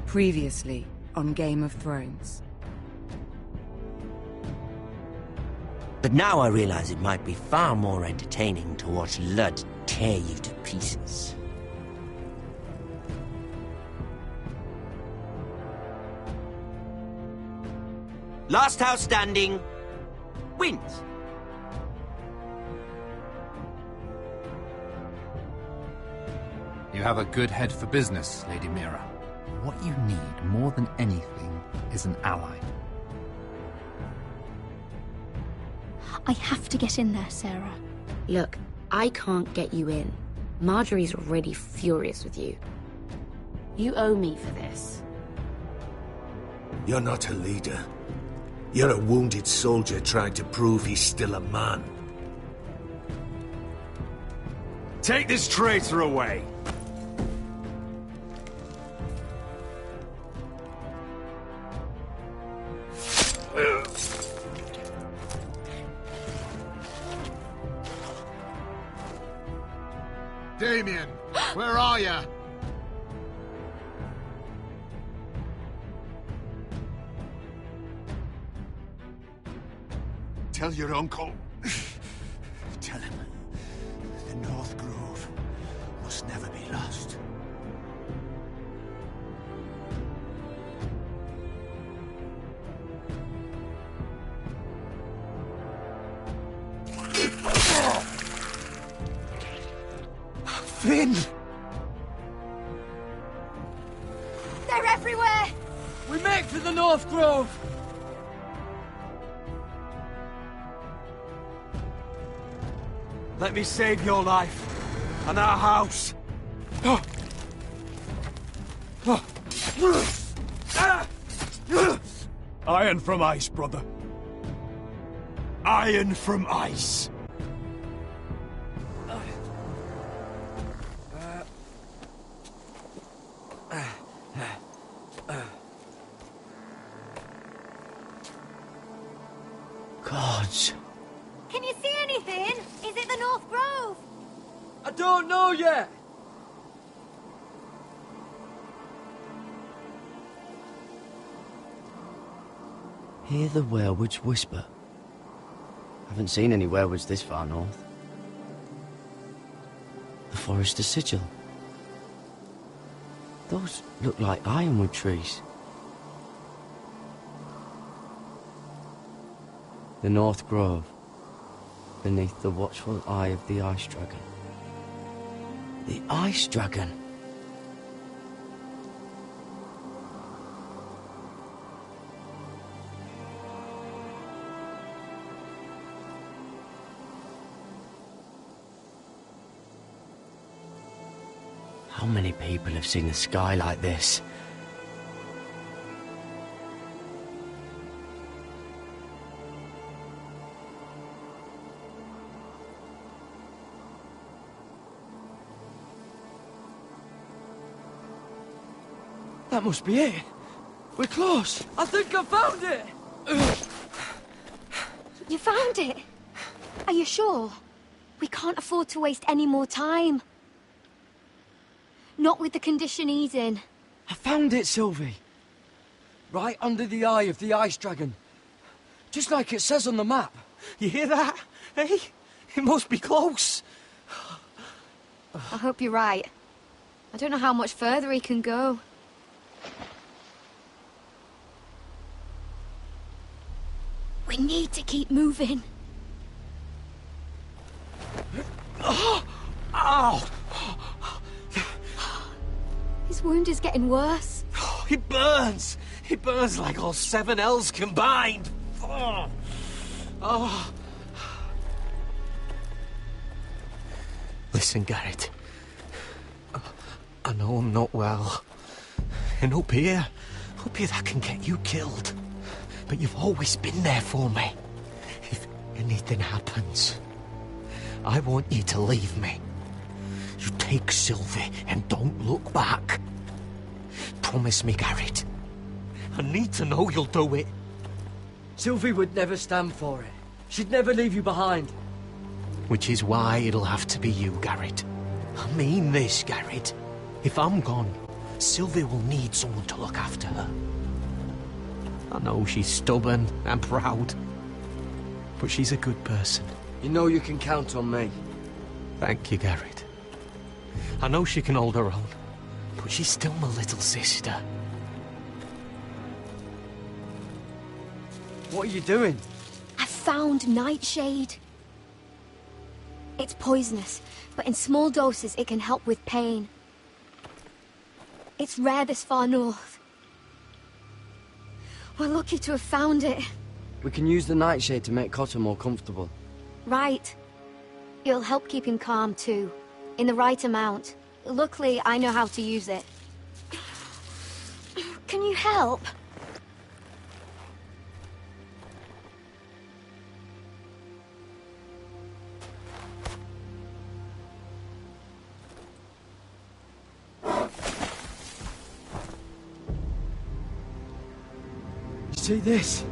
Previously on Game of Thrones. But now I realize it might be far more entertaining to watch Ludd tear you to pieces. Last house standing wins. You have a good head for business, Lady Mira. What you need more than anything is an ally. I have to get in there, Sarah. Look, I can't get you in. Marjorie's already furious with you. You owe me for this. You're not a leader. You're a wounded soldier trying to prove he's still a man. Take this traitor away! Damien, where are you? Tell your uncle. Tell him the North Grove must never be lost. Finn! They're everywhere! We make for the North Grove! Let me save your life and our house. Iron from ice, brother. Iron from ice. Gods. Can you see anything? Is it the North Grove? I don't know yet! Hear the werewolves whisper. Haven't seen any werewolves this far north. The Forester Sigil. Those look like ironwood trees. The North Grove, beneath the watchful eye of the Ice Dragon. The Ice Dragon! How many people have seen a sky like this? That must be it. We're close. I think I found it. You found it? Are you sure? We can't afford to waste any more time. Not with the condition he's in. I found it, Sylvie. Right under the eye of the Ice Dragon. Just like it says on the map. You hear that? Hey? It must be close. I hope you're right. I don't know how much further he can go. We need to keep moving. Ow! His wound is getting worse. It burns! It burns like all 7 L's combined! Oh. Listen, Garrett. I know I'm not well. And up here that can get you killed. But you've always been there for me. If anything happens, I want you to leave me. You take Sylvie and don't look back. Promise me, Garrett. I need to know you'll do it. Sylvie would never stand for it. She'd never leave you behind. Which is why it'll have to be you, Garrett. I mean this, Garrett. If I'm gone, Sylvie will need someone to look after her. I know she's stubborn and proud, but she's a good person. You know you can count on me. Thank you, Garrett. I know she can hold her own, but she's still my little sister. What are you doing? I found Nightshade. It's poisonous, but in small doses it can help with pain. It's rare this far north. We're lucky to have found it. We can use the nightshade to make Cotter more comfortable. Right. It'll help keep him calm too, in the right amount. Luckily, I know how to use it. Can you help? See this?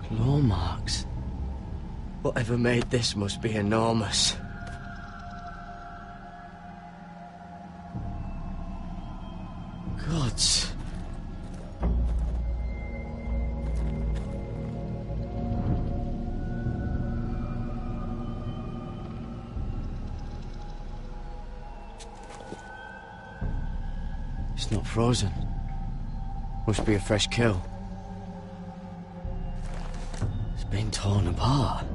Claw marks. Whatever made this must be enormous. Gods. It's not frozen. Must be a fresh kill. It's been torn apart.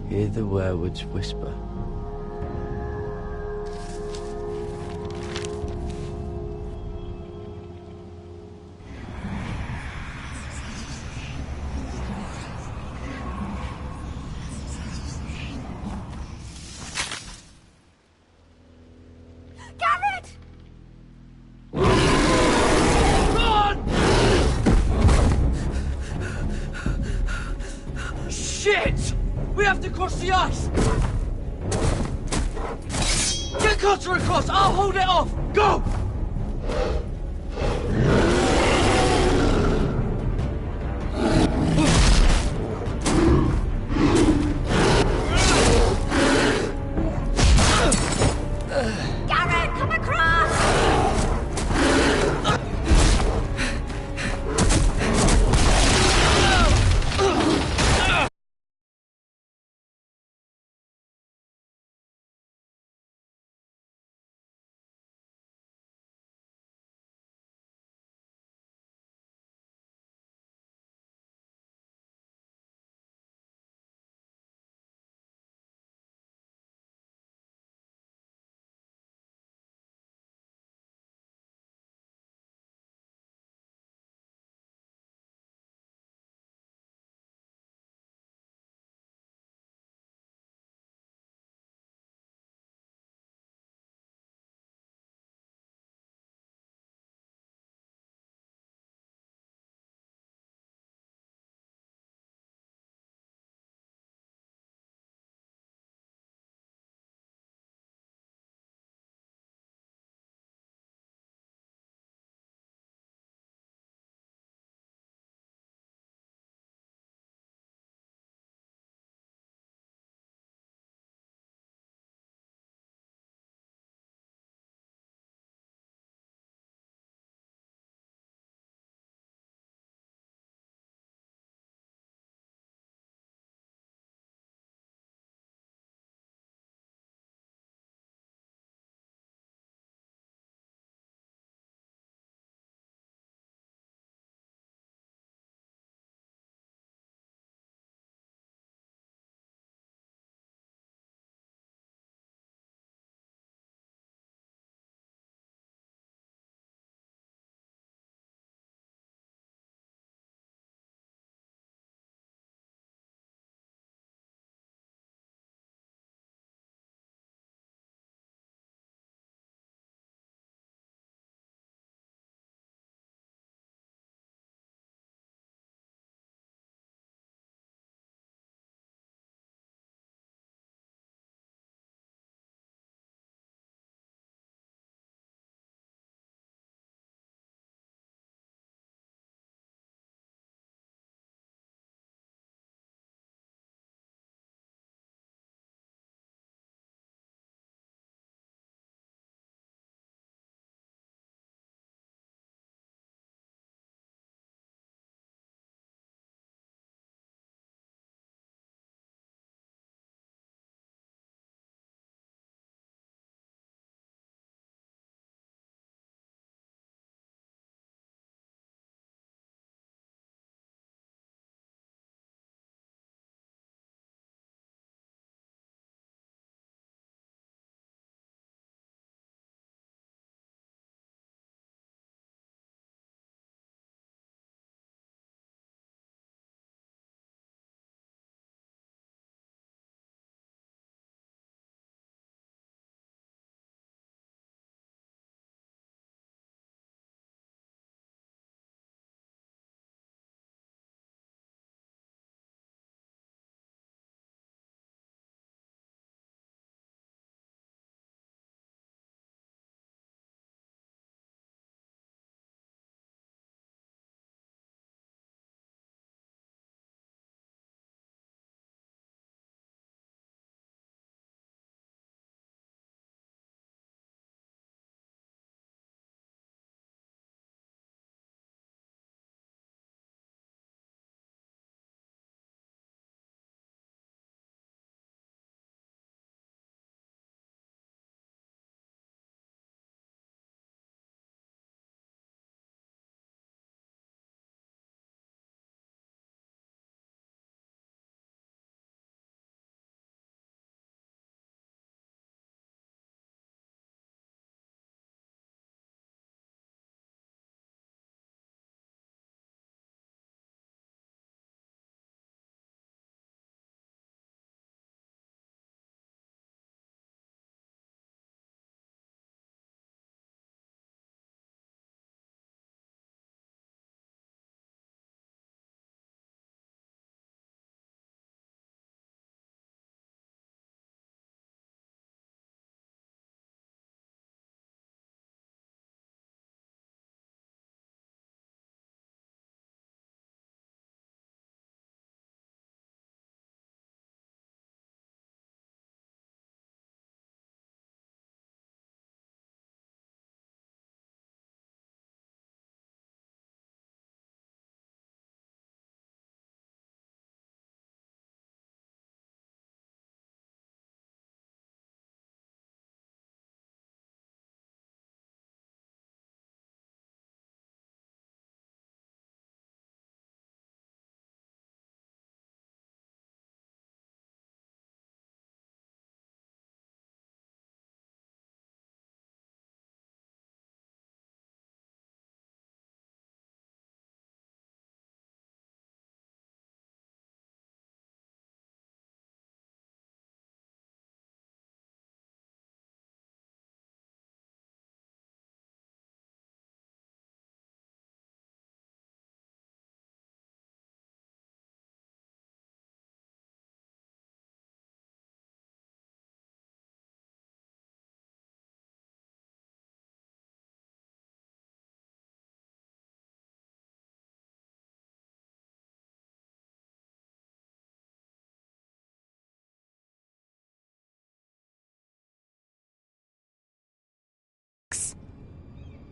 Hear the werewoods whisper. Garrett! Shit! We have to cross the ice! Get Cotter across! I'll hold it off! Go!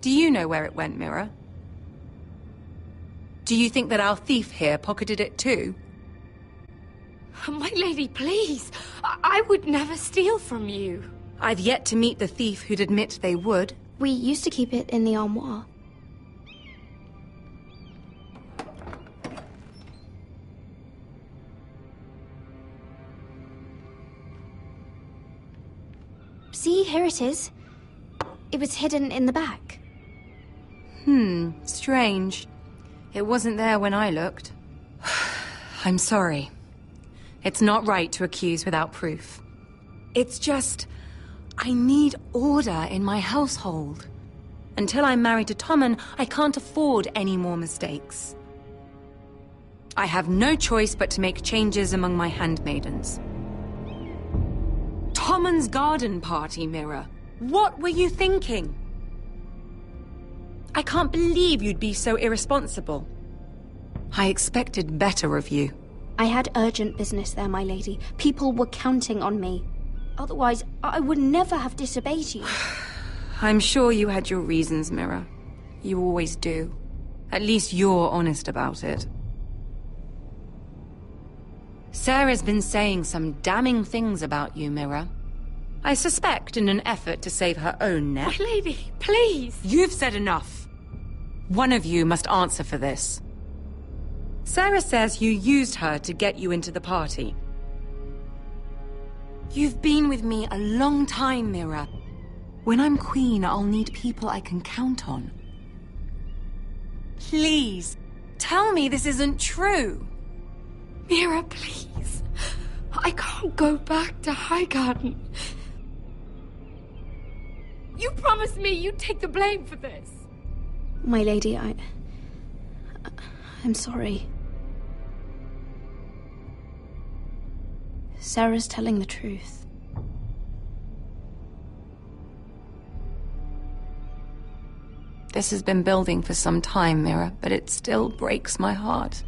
Do you know where it went, Mira? Do you think that our thief here pocketed it too? My lady, please. I would never steal from you. I've yet to meet the thief who'd admit they would. We used to keep it in the armoire. See, here it is. It was hidden in the back. Strange. It wasn't there when I looked. I'm sorry. It's not right to accuse without proof. It's just... I need order in my household. Until I'm married to Tommen, I can't afford any more mistakes. I have no choice but to make changes among my handmaidens. Tommen's garden party, Mira. What were you thinking? I can't believe you'd be so irresponsible. I expected better of you. I had urgent business there, my lady. People were counting on me. Otherwise, I would never have disobeyed you. I'm sure you had your reasons, Mira. You always do. At least you're honest about it. Sarah's been saying some damning things about you, Mira. I suspect in an effort to save her own neck. My lady, please. You've said enough. One of you must answer for this. Sarah says you used her to get you into the party. You've been with me a long time, Mira. When I'm queen, I'll need people I can count on. Please, tell me this isn't true. Mira, please. I can't go back to Highgarden. You promised me you'd take the blame for this. My lady, I'm sorry. Sarah's telling the truth. This has been building for some time, Mira, but it still breaks my heart.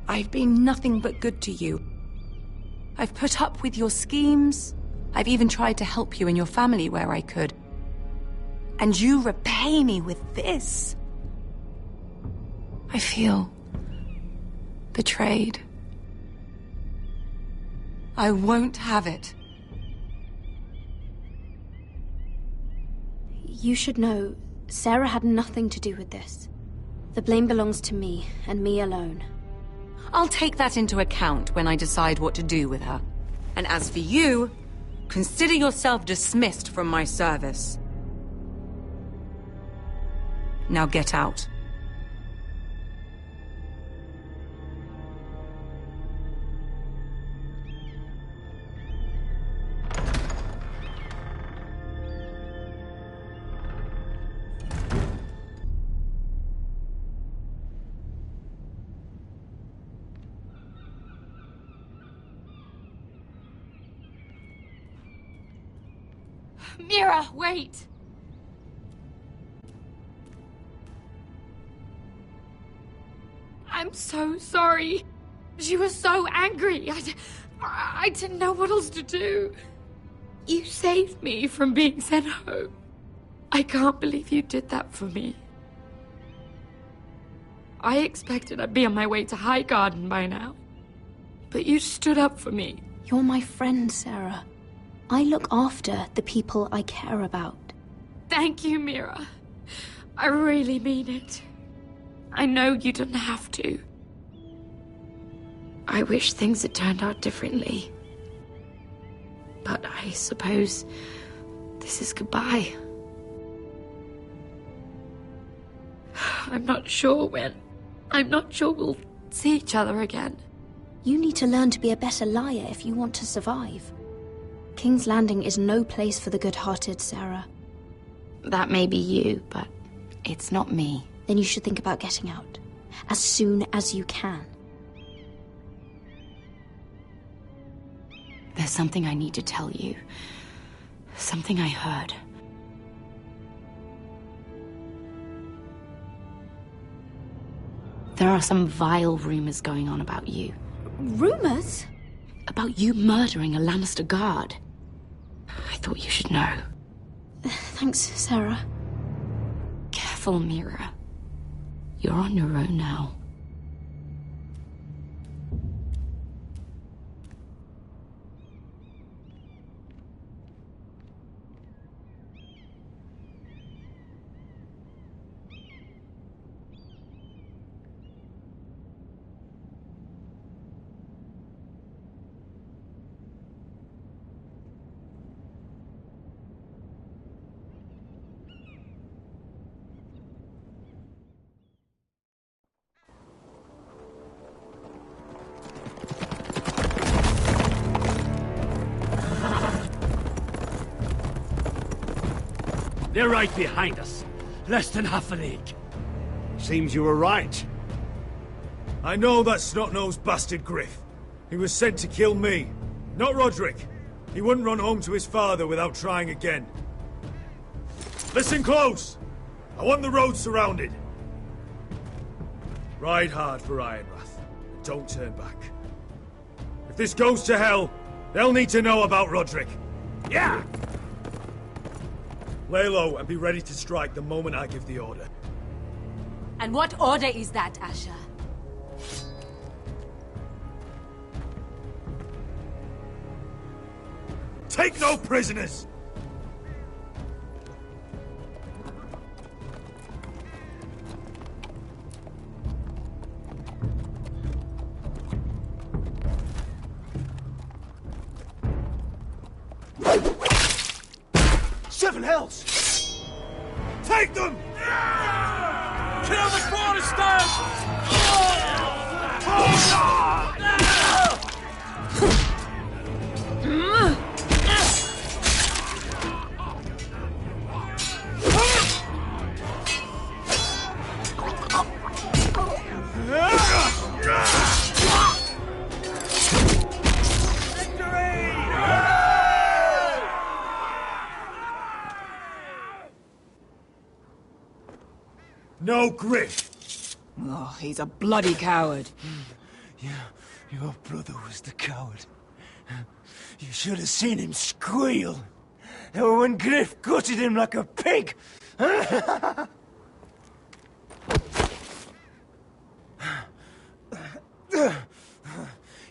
I've been nothing but good to you. I've put up with your schemes. I've even tried to help you and your family where I could. And you repay me with this. I feel betrayed. I won't have it. You should know, Sarah had nothing to do with this. The blame belongs to me, and me alone. I'll take that into account when I decide what to do with her. And as for you, consider yourself dismissed from my service. Now get out. Mira, wait! I'm so sorry. She was so angry. I didn't know what else to do. You saved me from being sent home. I can't believe you did that for me. I expected I'd be on my way to Highgarden by now. But you stood up for me. You're my friend, Sarah. I look after the people I care about. Thank you, Mira. I really mean it. I know you didn't have to. I wish things had turned out differently. But I suppose this is goodbye. I'm not sure when. I'm not sure we'll see each other again. You need to learn to be a better liar if you want to survive. King's Landing is no place for the good-hearted, Sarah. That may be you, but it's not me. Then you should think about getting out. As soon as you can. There's something I need to tell you. Something I heard. There are some vile rumors going on about you. Rumors? About you murdering a Lannister guard. I thought you should know. Thanks, Sarah. careful, Mira. You're on your own now. They're right behind us. Less than half a league. Seems you were right. I know that snot-nosed bastard Griff. He was sent to kill me, not Roderick. He wouldn't run home to his father without trying again. Listen close! I want the road surrounded. Ride hard for Ironrath, and don't turn back. If this goes to hell, they'll need to know about Roderick. Yeah! Lay low and be ready to strike the moment I give the order. And what order is that, Asher? Take no prisoners! Seven hells! Take them! Kill the foresters! No Griff! Oh, he's a bloody coward. Yeah, your brother was the coward. You should have seen him squeal. When Griff gutted him like a pig.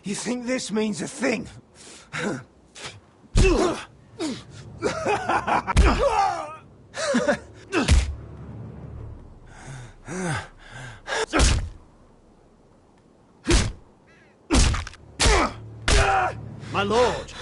You think this means a thing? My lord!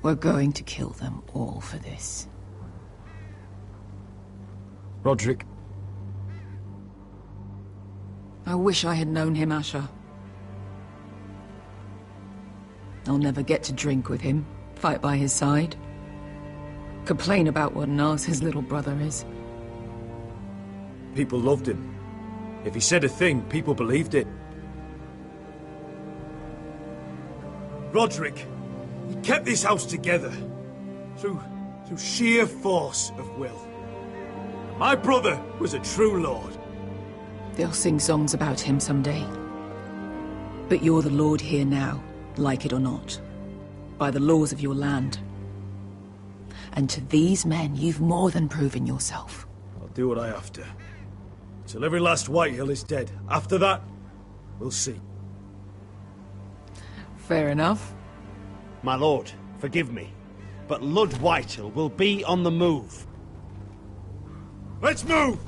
We're going to kill them all for this. Roderick. I wish I had known him, Asher. I'll never get to drink with him, fight by his side, complain about what an arse his little brother is. People loved him. If he said a thing, people believed it. Roderick, he kept this house together through sheer force of will. My brother was a true lord. They'll sing songs about him someday. But you're the lord here now, like it or not, by the laws of your land. And to these men, you've more than proven yourself. I'll do what I have to. Till every last Whitehill is dead. After that, we'll see. Fair enough. My lord, forgive me, but Lud Whitehill will be on the move. Let's move!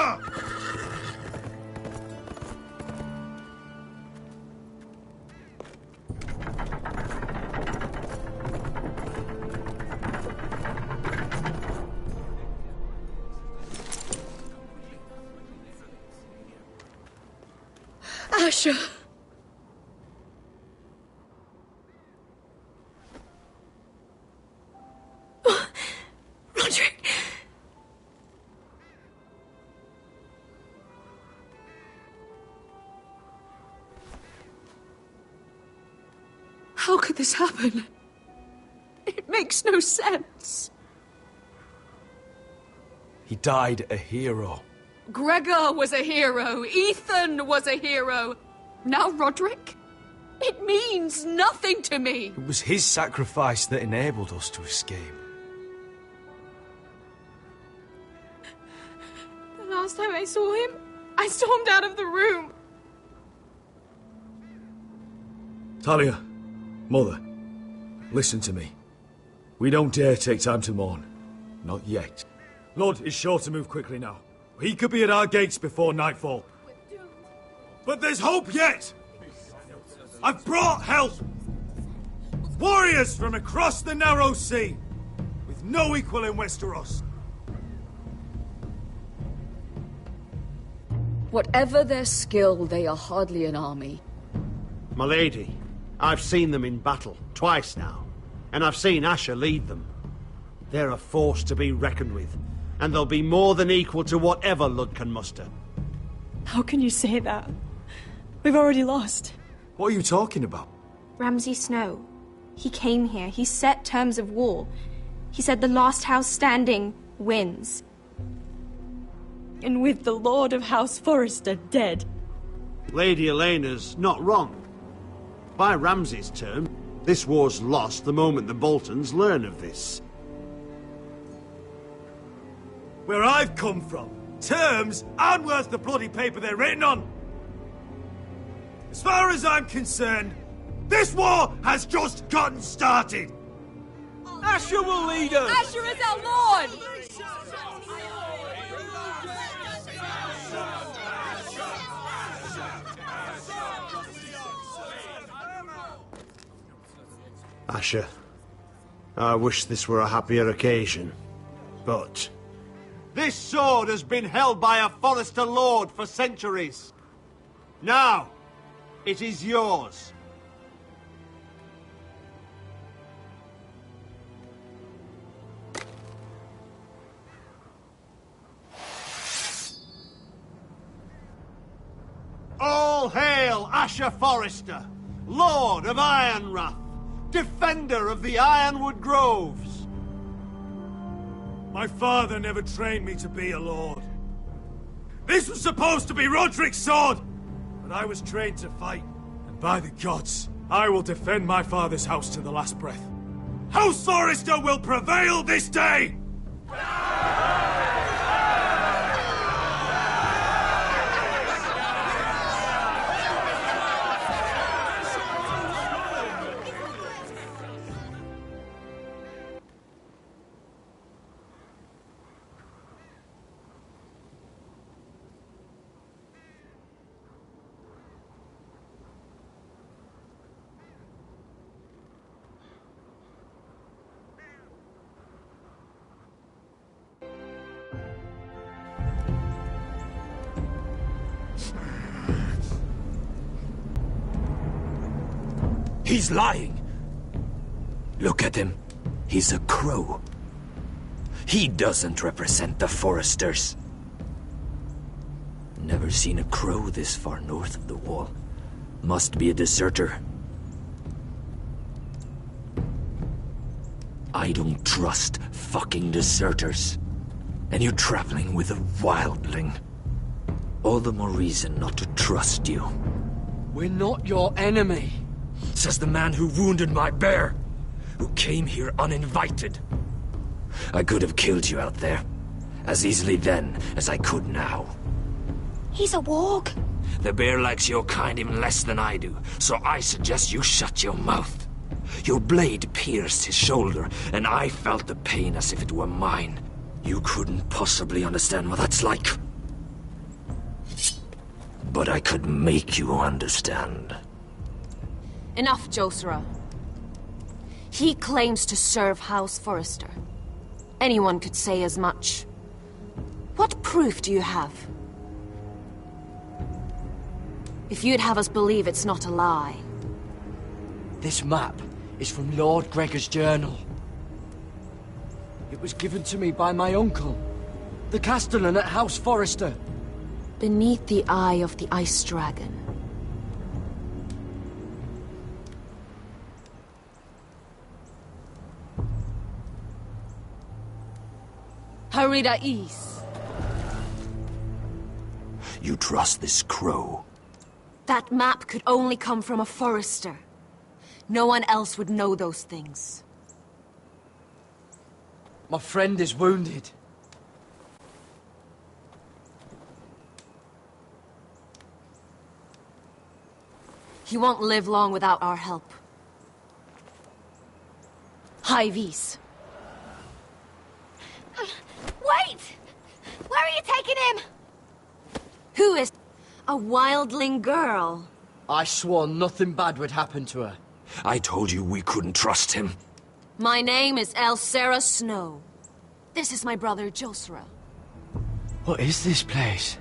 Asher! Asher! Roderick! How could this happen? It makes no sense. He died a hero. Gregor was a hero. Ethan was a hero. Now Roderick? It means nothing to me. It was his sacrifice that enabled us to escape. The last time I saw him, I stormed out of the room. Talia, Mother, listen to me. We don't dare take time to mourn. Not yet. Lord is sure to move quickly now. He could be at our gates before nightfall. But there's hope yet! I've brought help! Warriors from across the narrow sea, with no equal in Westeros. Whatever their skill, they are hardly an army. My lady, I've seen them in battle, twice now, and I've seen Asher lead them. They're a force to be reckoned with, and they'll be more than equal to whatever Lud can muster. How can you say that? We've already lost. What are you talking about? Ramsay Snow. He came here. He set terms of war. He said the last house standing wins. And with the Lord of House Forrester dead. Lady Elena's not wrong. By Ramsay's term, this war's lost the moment the Boltons learn of this. Where I've come from, terms aren't worth the bloody paper they're written on. As far as I'm concerned, this war has just gotten started. Asher will lead us! Asher is our lord! Asher, I wish this were a happier occasion, but... This sword has been held by a Forrester Lord for centuries. Now, it is yours. All hail Asher Forrester, Lord of Ironrath, defender of the Ironwood Groves. My father never trained me to be a lord. This was supposed to be Roderick's sword, but I was trained to fight. And by the gods, I will defend my father's house to the last breath. House Forrester will prevail this day! He's lying. Look at him. He's a crow. He doesn't represent the Foresters. Never seen a crow this far north of the wall. Must be a deserter. I don't trust fucking deserters. And you're traveling with a wildling. All the more reason not to trust you. We're not your enemy. Says the man who wounded my bear, who came here uninvited. I could have killed you out there, as easily then as I could now. He's a warg. The bear likes your kind even less than I do, so I suggest you shut your mouth. Your blade pierced his shoulder, and I felt the pain as if it were mine. You couldn't possibly understand what that's like. but I could make you understand. Enough, Josera. He claims to serve House Forrester. Anyone could say as much. What proof do you have? If you'd have us believe it's not a lie. This map is from Lord Gregor's journal. It was given to me by my uncle, the Castellan at House Forrester. Beneath the eye of the Ice Dragon. Harida East. You trust this crow? That map could only come from a Forrester. No one else would know those things. My friend is wounded. He won't live long without our help. High Vis. Wait! Where are you taking him? Who is a wildling girl? I swore nothing bad would happen to her. I told you we couldn't trust him. My name is Elsera Snow. This is my brother Josera. What is this place?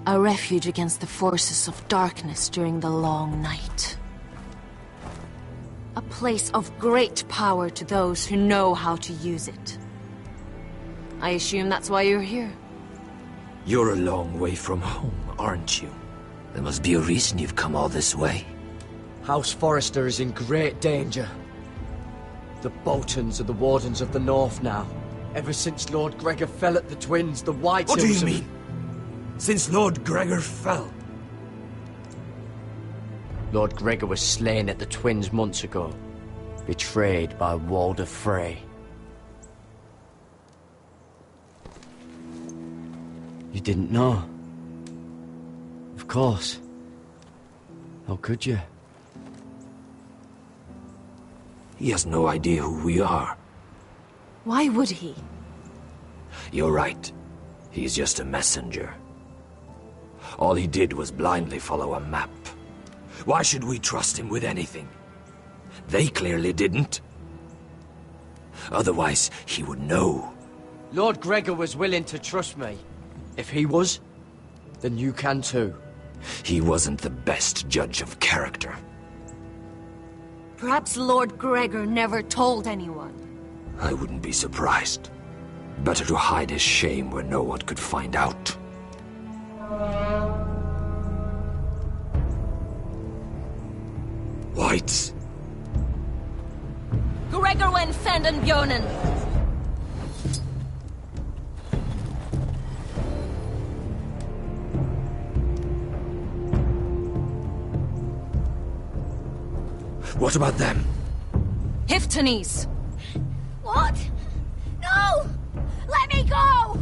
A refuge against the forces of darkness during the long night. A place of great power to those who know how to use it. I assume that's why you're here. You're a long way from home, aren't you? There must be a reason you've come all this way. House Forrester is in great danger. The Boltons are the Wardens of the North now. Ever since Lord Gregor fell at the Twins, the White What do Hills you mean? Since Lord Gregor fell? Lord Gregor was slain at the Twins months ago, betrayed by Walder Frey. You didn't know? Of course. How could you? He has no idea who we are. Why would he? You're right. He's just a messenger. All he did was blindly follow a map. Why should we trust him with anything? They clearly didn't. Otherwise, he would know. Lord Gregor was willing to trust me. If he was, then you can too. He wasn't the best judge of character. Perhaps Lord Gregor never told anyone. I wouldn't be surprised. Better to hide his shame where no one could find out. Whites. Gregor wen fenden bjonen. What about them? Hiftanes. What? No! Let me go!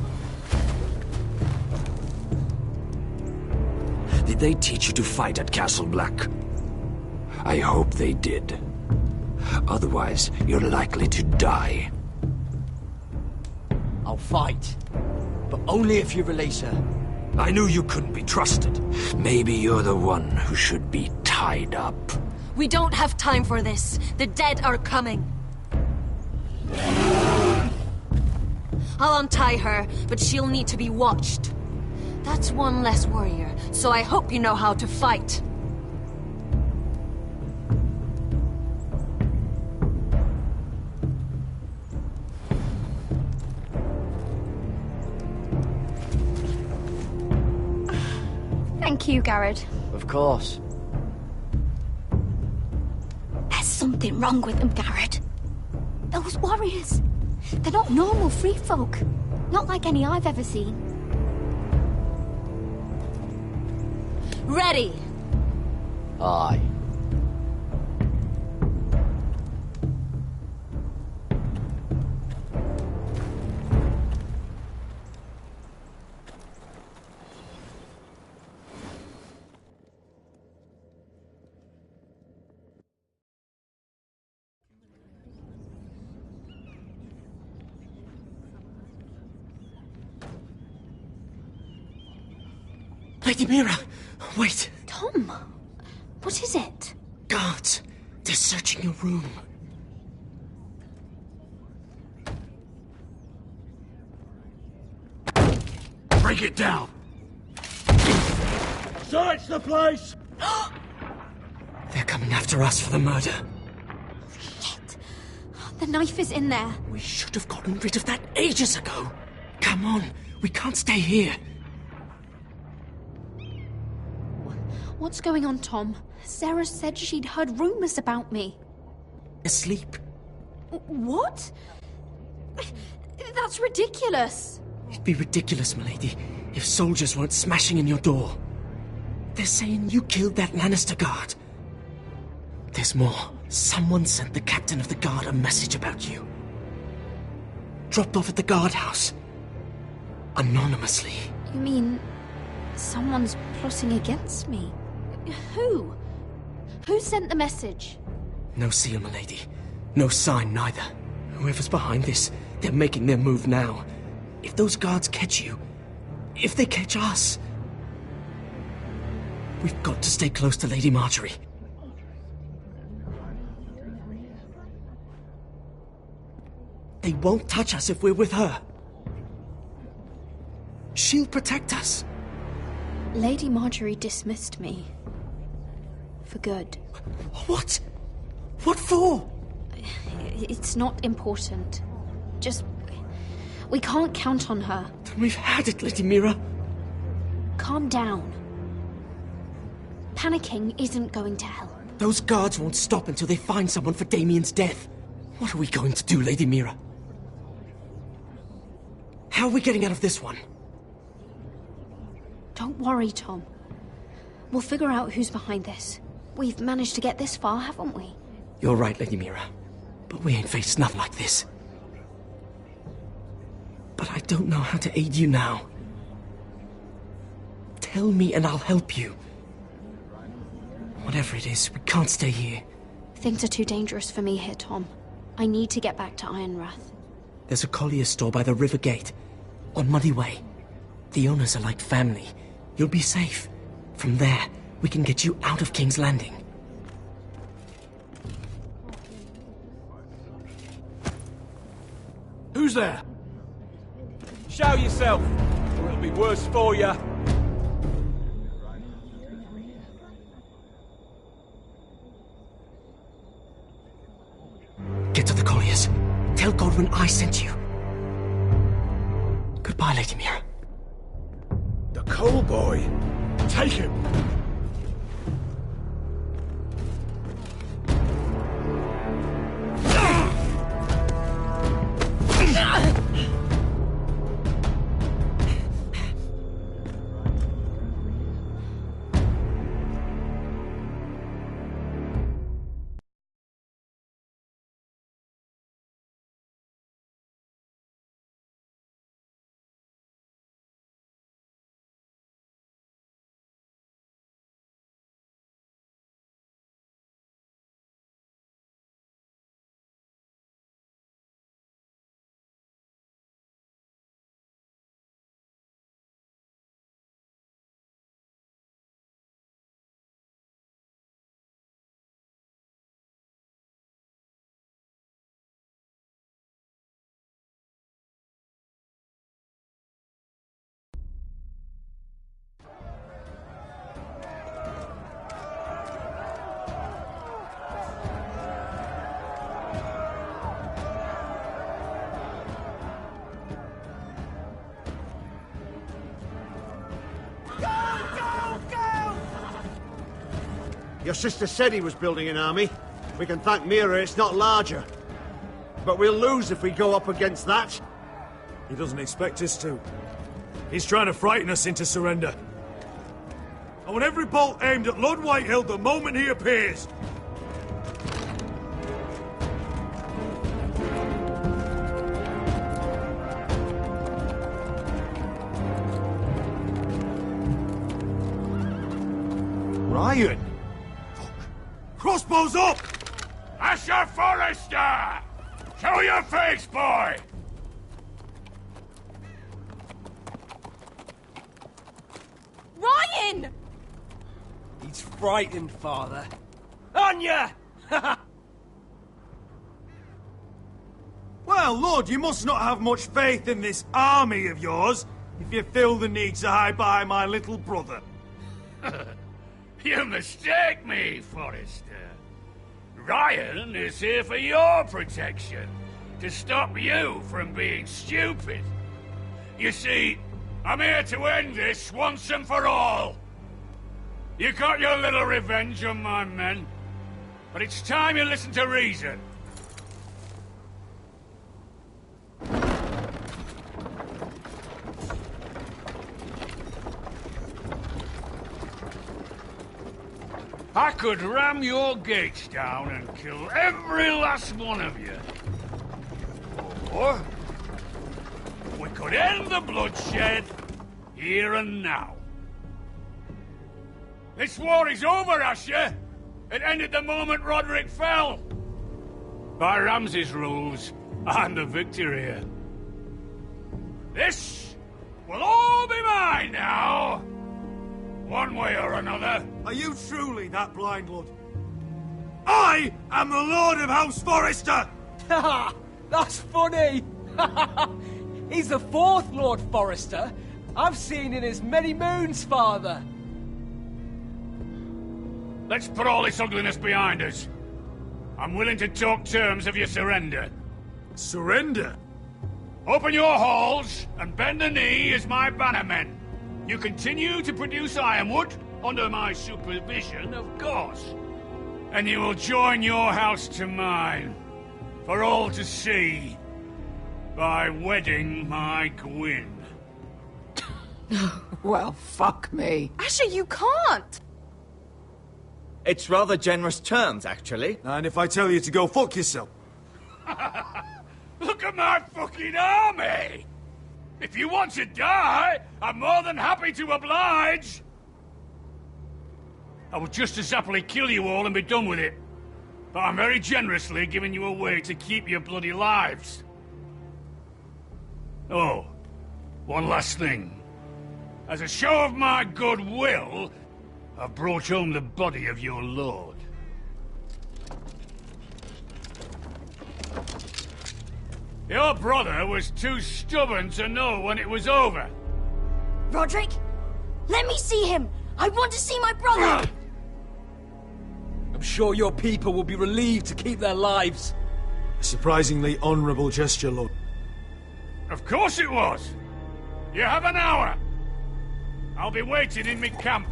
Did they teach you to fight at Castle Black? I hope they did. Otherwise, you're likely to die. I'll fight. But only if you release her. I knew you couldn't be trusted. Maybe you're the one who should be tied up. We don't have time for this. The dead are coming. I'll untie her, but she'll need to be watched. That's one less warrior, so I hope you know how to fight. Thank you, Garrett. Of course. There's something wrong with them, Garrett. Those warriors. They're not normal free folk. Not like any I've ever seen. Ready! Aye. Lady Mira, wait. Tom, what is it? Guards, they're searching your room. Break it down! Search the place! They're coming after us for the murder. Shit. The knife is in there. We should have gotten rid of that ages ago. Come on, we can't stay here. What's going on, Tom? Sarah said she'd heard rumors about me. Asleep. What? That's ridiculous. It'd be ridiculous, milady, if soldiers weren't smashing in your door. They're saying you killed that Lannister guard. There's more. Someone sent the captain of the guard a message about you. Dropped off at the guardhouse. Anonymously. You mean someone's plotting against me? Who? Who sent the message? No seal, milady. No sign, neither. Whoever's behind this, they're making their move now. If those guards catch you, if they catch us, we've got to stay close to Lady Marjorie. They won't touch us if we're with her. She'll protect us. Lady Marjorie dismissed me. For good. What? What for? It's not important. Just... we can't count on her. Then we've had it, Lady Mira. Calm down. Panicking isn't going to help. Those guards won't stop until they find someone for Damien's death. What are we going to do, Lady Mira? How are we getting out of this one? Don't worry, Tom. We'll figure out who's behind this. We've managed to get this far, haven't we? You're right, Lady Mira. But we ain't faced nothing like this. But I don't know how to aid you now. Tell me and I'll help you. Whatever it is, we can't stay here. Things are too dangerous for me here, Tom. I need to get back to Ironrath. There's a collier's store by the river gate, on Muddy Way. The owners are like family. You'll be safe. From there, we can get you out of King's Landing. Who's there? Show yourself, or it'll be worse for you. Get to the colliers. Tell Godwin I sent you. Goodbye, Lady Mira. The coal boy. Take him. Your sister said he was building an army. We can thank Mira it's not larger. But we'll lose if we go up against that. He doesn't expect us to. He's trying to frighten us into surrender. I want every bolt aimed at Lord Whitehill the moment he appears. Ryan! Crossbows up! Asher Forrester! Show your face, boy! Ryan! Gwyn! He's frightened, Father. On ya! Well, Lord, you must not have much faith in this army of yours, if you feel the need to hide behind my little brother. You mistake me, Forrester. Ryan is here for your protection, to stop you from being stupid. You see, I'm here to end this once and for all. You got your little revenge on my men, but it's time you listen to reason. I could ram your gates down and kill every last one of you. Or we could end the bloodshed here and now. This war is over, Asher. It ended the moment Roderick fell. By Ramsay's rules, I'm the victor here. This will all be mine now. One way or another. Are you truly that blind, Lord? I am the Lord of House Forrester! Ha! That's funny! He's the fourth Lord Forrester I've seen in as many moons, Father. Let's put all this ugliness behind us. I'm willing to talk terms of your surrender. Surrender? Open your halls and bend the knee as my bannermen. You continue to produce ironwood, under my supervision, of course. And you will join your house to mine, for all to see, by wedding my Gwyn. Well, fuck me. Asher, you can't! It's rather generous terms, actually. And if I tell you to go fuck yourself? Look at my fucking army! If you want to die, I'm more than happy to oblige! I would just as happily kill you all and be done with it. But I'm very generously giving you a way to keep your bloody lives. Oh, one last thing. As a show of my goodwill, I've brought home the body of your lord. Your brother was too stubborn to know when it was over. Roderick, let me see him! I want to see my brother! I'm sure your people will be relieved to keep their lives. A surprisingly honourable gesture, Lord. Of course it was! You have an hour! I'll be waiting in my camp.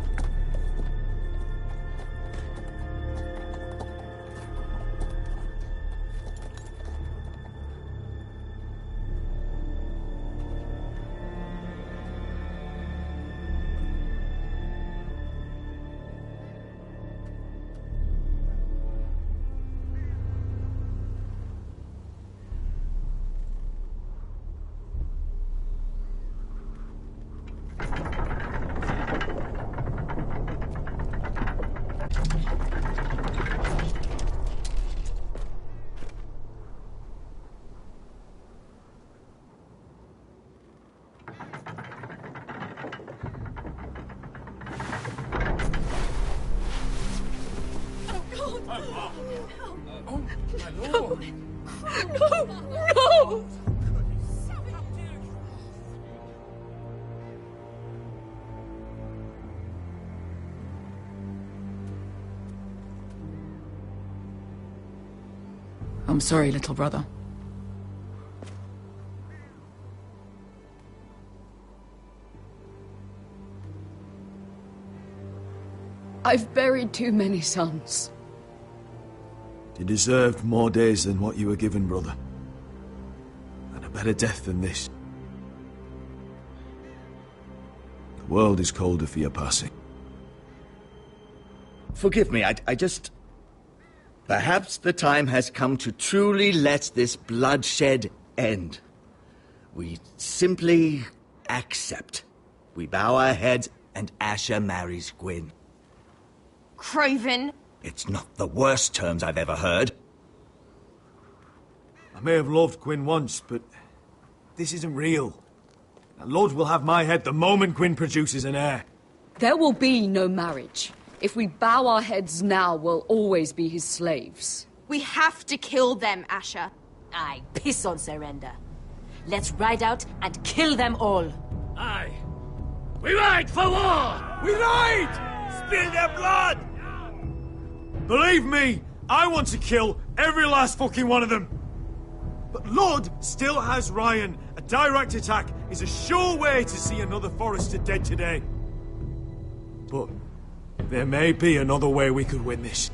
No! I'm sorry, little brother. I've buried too many sons. You deserved more days than what you were given, brother. And a better death than this. The world is colder for your passing. Forgive me, I just... Perhaps the time has come to truly let this bloodshed end. We simply accept. We bow our heads and Asher marries Gwyn. Craven! It's not the worst terms I've ever heard. I may have loved Gwyn once, but this isn't real. And Lord will have my head the moment Gwyn produces an heir. There will be no marriage. If we bow our heads now, we'll always be his slaves. We have to kill them, Asher. Aye, piss on surrender. Let's ride out and kill them all. Aye. We ride for war! We ride! Spill their blood! Believe me, I want to kill every last fucking one of them. But Lord still has Ryan. A direct attack is a sure way to see another Forrester dead today. But there may be another way we could win this.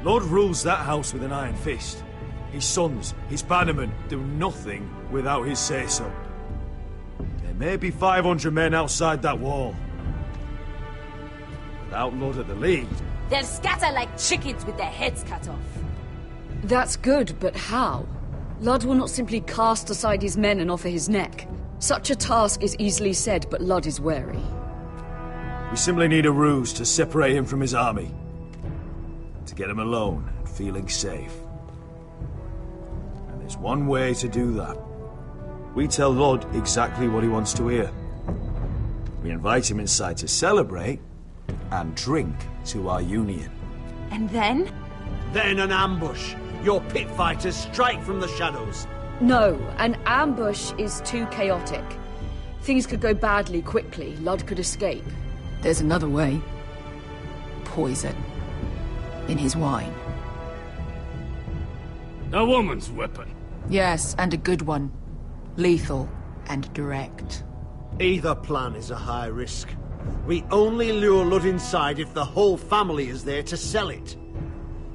Lord rules that house with an iron fist. His sons, his bannermen, do nothing without his say-so. There may be 500 men outside that wall. Without Lord at the lead... They'll scatter like chickens with their heads cut off. That's good, but how? Ludd will not simply cast aside his men and offer his neck. Such a task is easily said, but Ludd is wary. We simply need a ruse to separate him from his army. To get him alone and feeling safe. And there's one way to do that. We tell Lord exactly what he wants to hear. We invite him inside to celebrate and drink to our union. And then? Then an ambush. Your pit fighters strike from the shadows. No, an ambush is too chaotic. Things could go badly quickly. Ludd could escape. There's another way. Poison. In his wine. A woman's weapon. Yes, and a good one. Lethal and direct. Either plan is a high risk. We only lure Ludd inside if the whole family is there to sell it.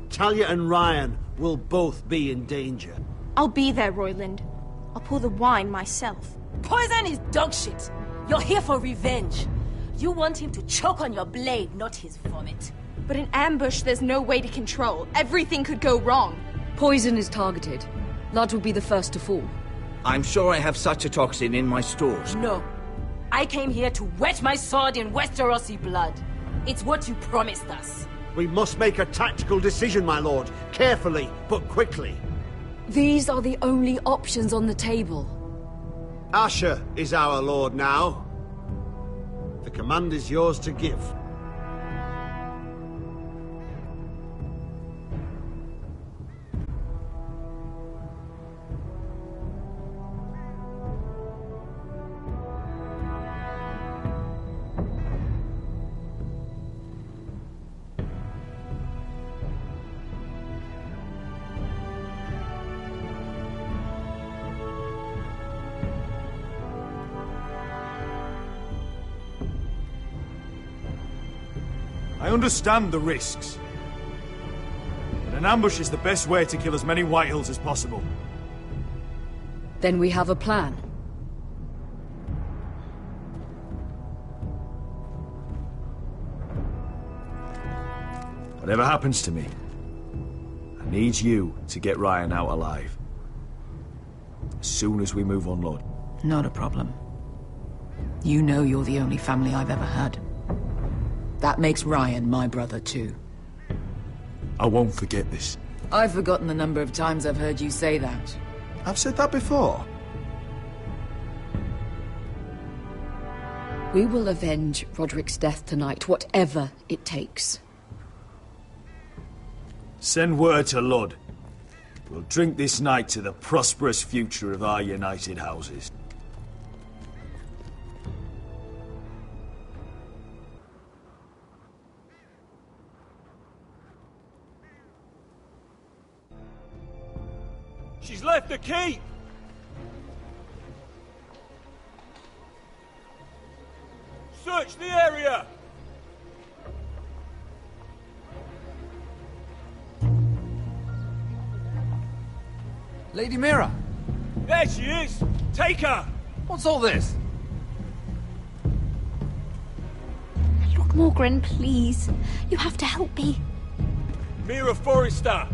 Talia and Ryan will both be in danger. I'll be there, Royland. I'll pour the wine myself. Poison is dog shit. You're here for revenge. You want him to choke on your blade, not his vomit. But in ambush, there's no way to control. Everything could go wrong. Poison is targeted. Ludd will be the first to fall. I'm sure I have such a toxin in my stores. No. I came here to wet my sword in Westerosi blood. It's what you promised us. We must make a tactical decision, my lord. Carefully, but quickly. These are the only options on the table. Asher is our lord now. The command is yours to give. I understand the risks. But an ambush is the best way to kill as many Whitehills as possible. Then we have a plan. Whatever happens to me, I need you to get Ryan out alive. As soon as we move on, Lord. Not a problem. You know you're the only family I've ever had. That makes Ryan my brother, too. I won't forget this. I've forgotten the number of times I've heard you say that. I've said that before. We will avenge Roderick's death tonight, whatever it takes. Send word to Ludd. We'll drink this night to the prosperous future of our united houses. She's left the keep! Search the area! Lady Mira! There she is! Take her! What's all this? Lord Morgren, please. You have to help me. Mira Forrester!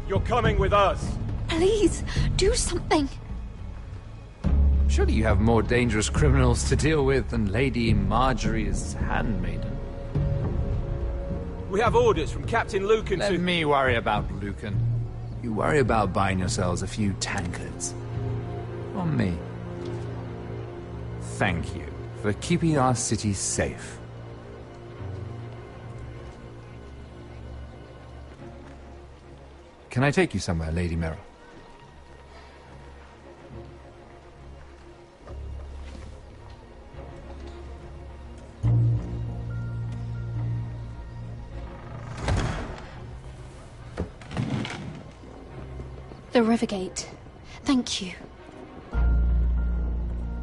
You're coming with us! Please, do something. Surely you have more dangerous criminals to deal with than Lady Marjorie's handmaiden. We have orders from Captain Lucan Let me worry about Lucan. You worry about buying yourselves a few tankards. On me. Thank you for for keeping our city safe. Can I take you somewhere, Lady Mira? The Rivergate. Thank you.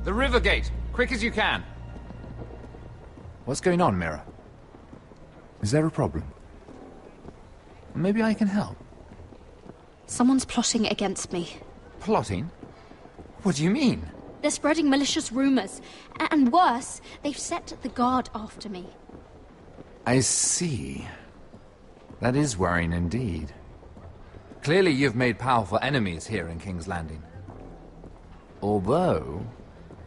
The Rivergate! Quick as you can! What's going on, Mira? Is there a problem? Maybe I can help. Someone's plotting against me. Plotting? What do you mean? They're spreading malicious rumors. And worse, they've set the guard after me. I see. That is worrying indeed. Clearly you've made powerful enemies here in King's Landing. Although,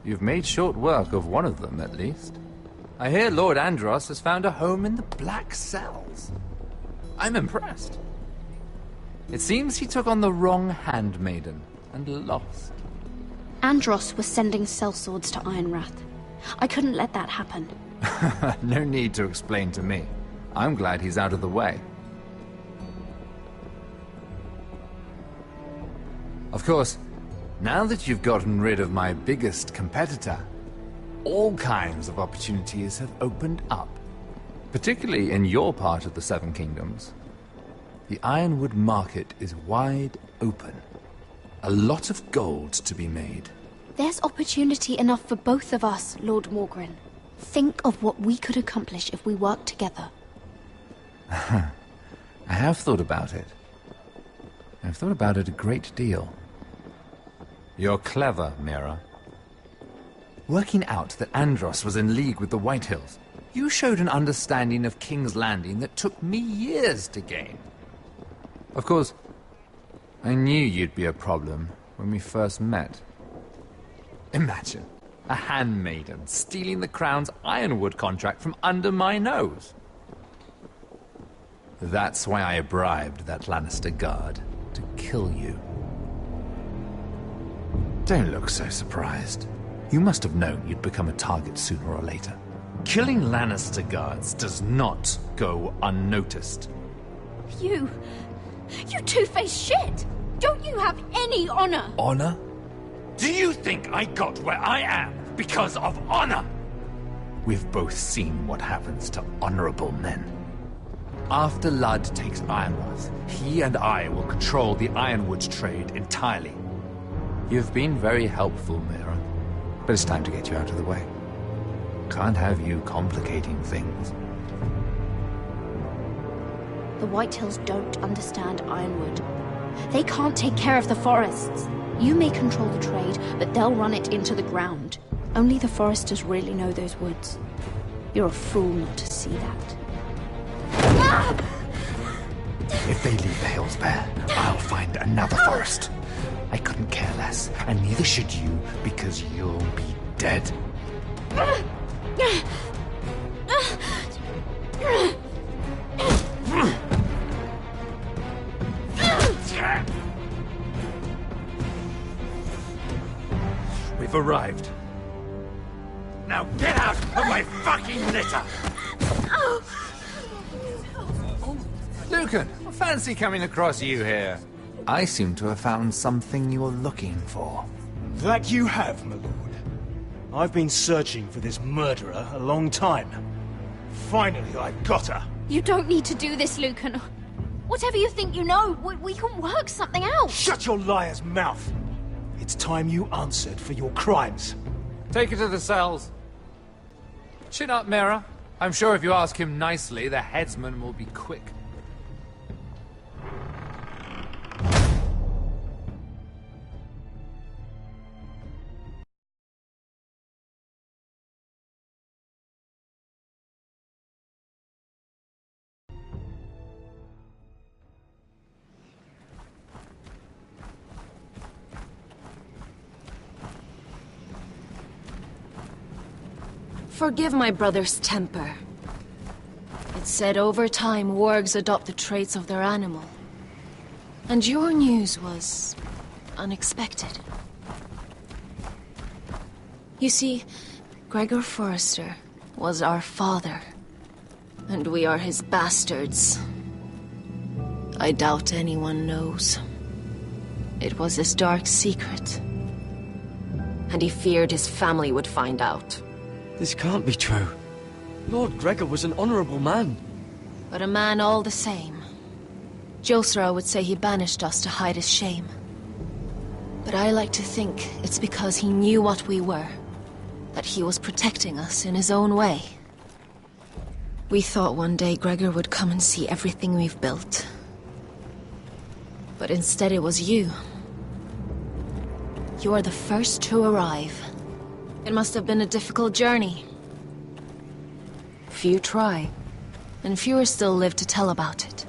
you've made short work of one of them, at least. I hear Lord Andros has found a home in the Black Cells. I'm impressed. It seems he took on the wrong handmaiden and lost. Andros was sending sellswords to Ironwrath. I couldn't let that happen. No need to explain to me. I'm glad he's out of the way. Of course, now that you've gotten rid of my biggest competitor, all kinds of opportunities have opened up. Particularly in your part of the Seven Kingdoms. The Ironwood market is wide open. A lot of gold to be made. There's opportunity enough for both of us, Lord Morgren. Think of what we could accomplish if we worked together. I have thought about it. I've thought about it a great deal. You're clever, Mira. Working out that Andros was in league with the Whitehills, you showed an understanding of King's Landing that took me years to gain. Of course, I knew you'd be a problem when we first met. Imagine a handmaiden stealing the Crown's Ironwood contract from under my nose. That's why I bribed that Lannister guard to kill you. Don't look so surprised. You must have known you'd become a target sooner or later. Killing Lannister guards does not go unnoticed. You two-faced shit! Don't you have any honor? Honor? Do you think I got where I am because of honor? We've both seen what happens to honorable men. After Ludd takes Ironwrath, he and I will control the Ironwood trade entirely. You've been very helpful, Mira, but it's time to get you out of the way. Can't have you complicating things. The Whitehills don't understand Ironwood. They can't take care of the forests. You may control the trade, but they'll run it into the ground. Only the foresters really know those woods. You're a fool not to see that. If they leave the hills bare, I'll find another forest. I couldn't care less, and neither should you, because you'll be dead. We've arrived. Now get out of my fucking litter! Lucan, fancy coming across you here. I seem to have found something you're looking for. That you have, my lord. I've been searching for this murderer a long time. Finally, I got her. You don't need to do this, Lucan. Whatever you think you know, we can work something out. Shut your liar's mouth. It's time you answered for your crimes. Take her to the cells. Chin up, Mira. I'm sure if you ask him nicely, the headsman will be quick. Forgive my brother's temper. It's said over time wargs adopt the traits of their animal. And your news was unexpected. You see, Gregor Forrester was our father, and we are his bastards. I doubt anyone knows. It was his dark secret, and he feared his family would find out. This can't be true. Lord Gregor was an honorable man. But a man all the same. Josera would say he banished us to hide his shame. But I like to think it's because he knew what we were, that he was protecting us in his own way. We thought one day Gregor would come and see everything we've built. But instead it was you. You are the first to arrive. It must have been a difficult journey. Few try, and fewer still live to tell about it.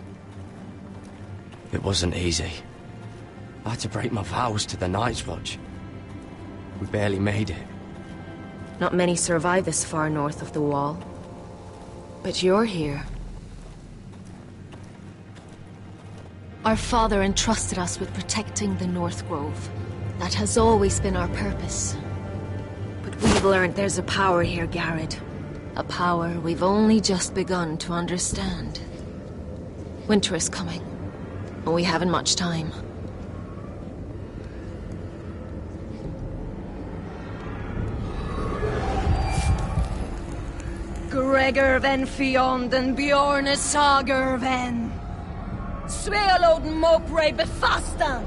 It wasn't easy. I had to break my vows to the Night's Watch. We barely made it. Not many survive this far north of the Wall. But you're here. Our father entrusted us with protecting the North Grove. That has always been our purpose. But we've learned there's a power here, Garrett. A power we've only just begun to understand. Winter is coming, and we haven't much time. Gregor ven Fionden Bjorne Sager ven. Svealoden Mopre befastan.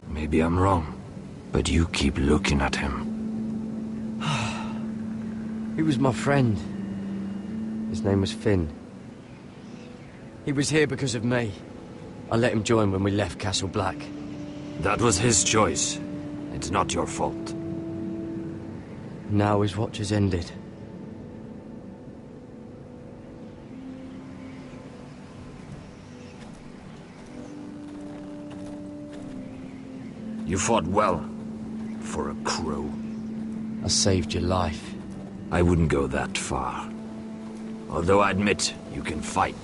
Maybe I'm wrong, but you keep looking at him. He was my friend. His name was Finn. He was here because of me. I let him join when we left Castle Black. That was his choice. It's not your fault. Now his watch has ended. You fought well. For a crow. I saved your life. I wouldn't go that far. Although I admit, you can fight.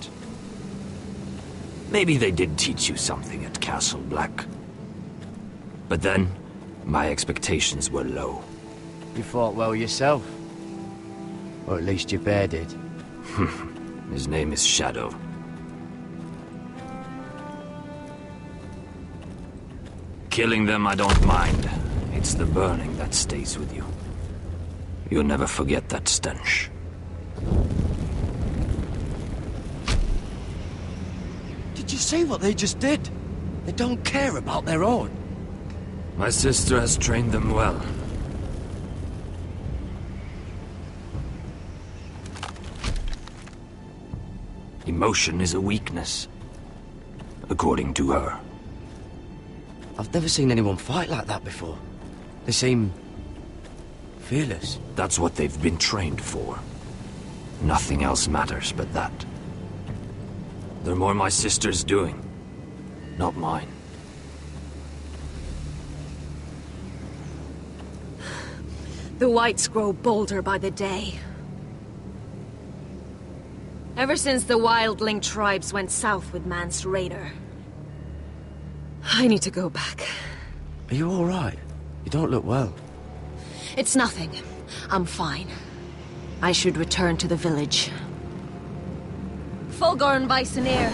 Maybe they did teach you something at Castle Black. But then, my expectations were low. You fought well yourself. Or at least your bear did. His name is Shadow. Killing them I don't mind. It's the burning that stays with you. You'll never forget that stench. Did you see what they just did? They don't care about their own. My sister has trained them well. Emotion is a weakness, according to her. I've never seen anyone fight like that before. They seem fearless. That's what they've been trained for. Nothing else matters but that. They're more my sister's doing, not mine. The whites grow bolder by the day. Ever since the wildling tribes went south with Mance Raider. I need to go back. Are you all right? You don't look well. It's nothing. I'm fine. I should return to the village. Fulgorn Bisoneer.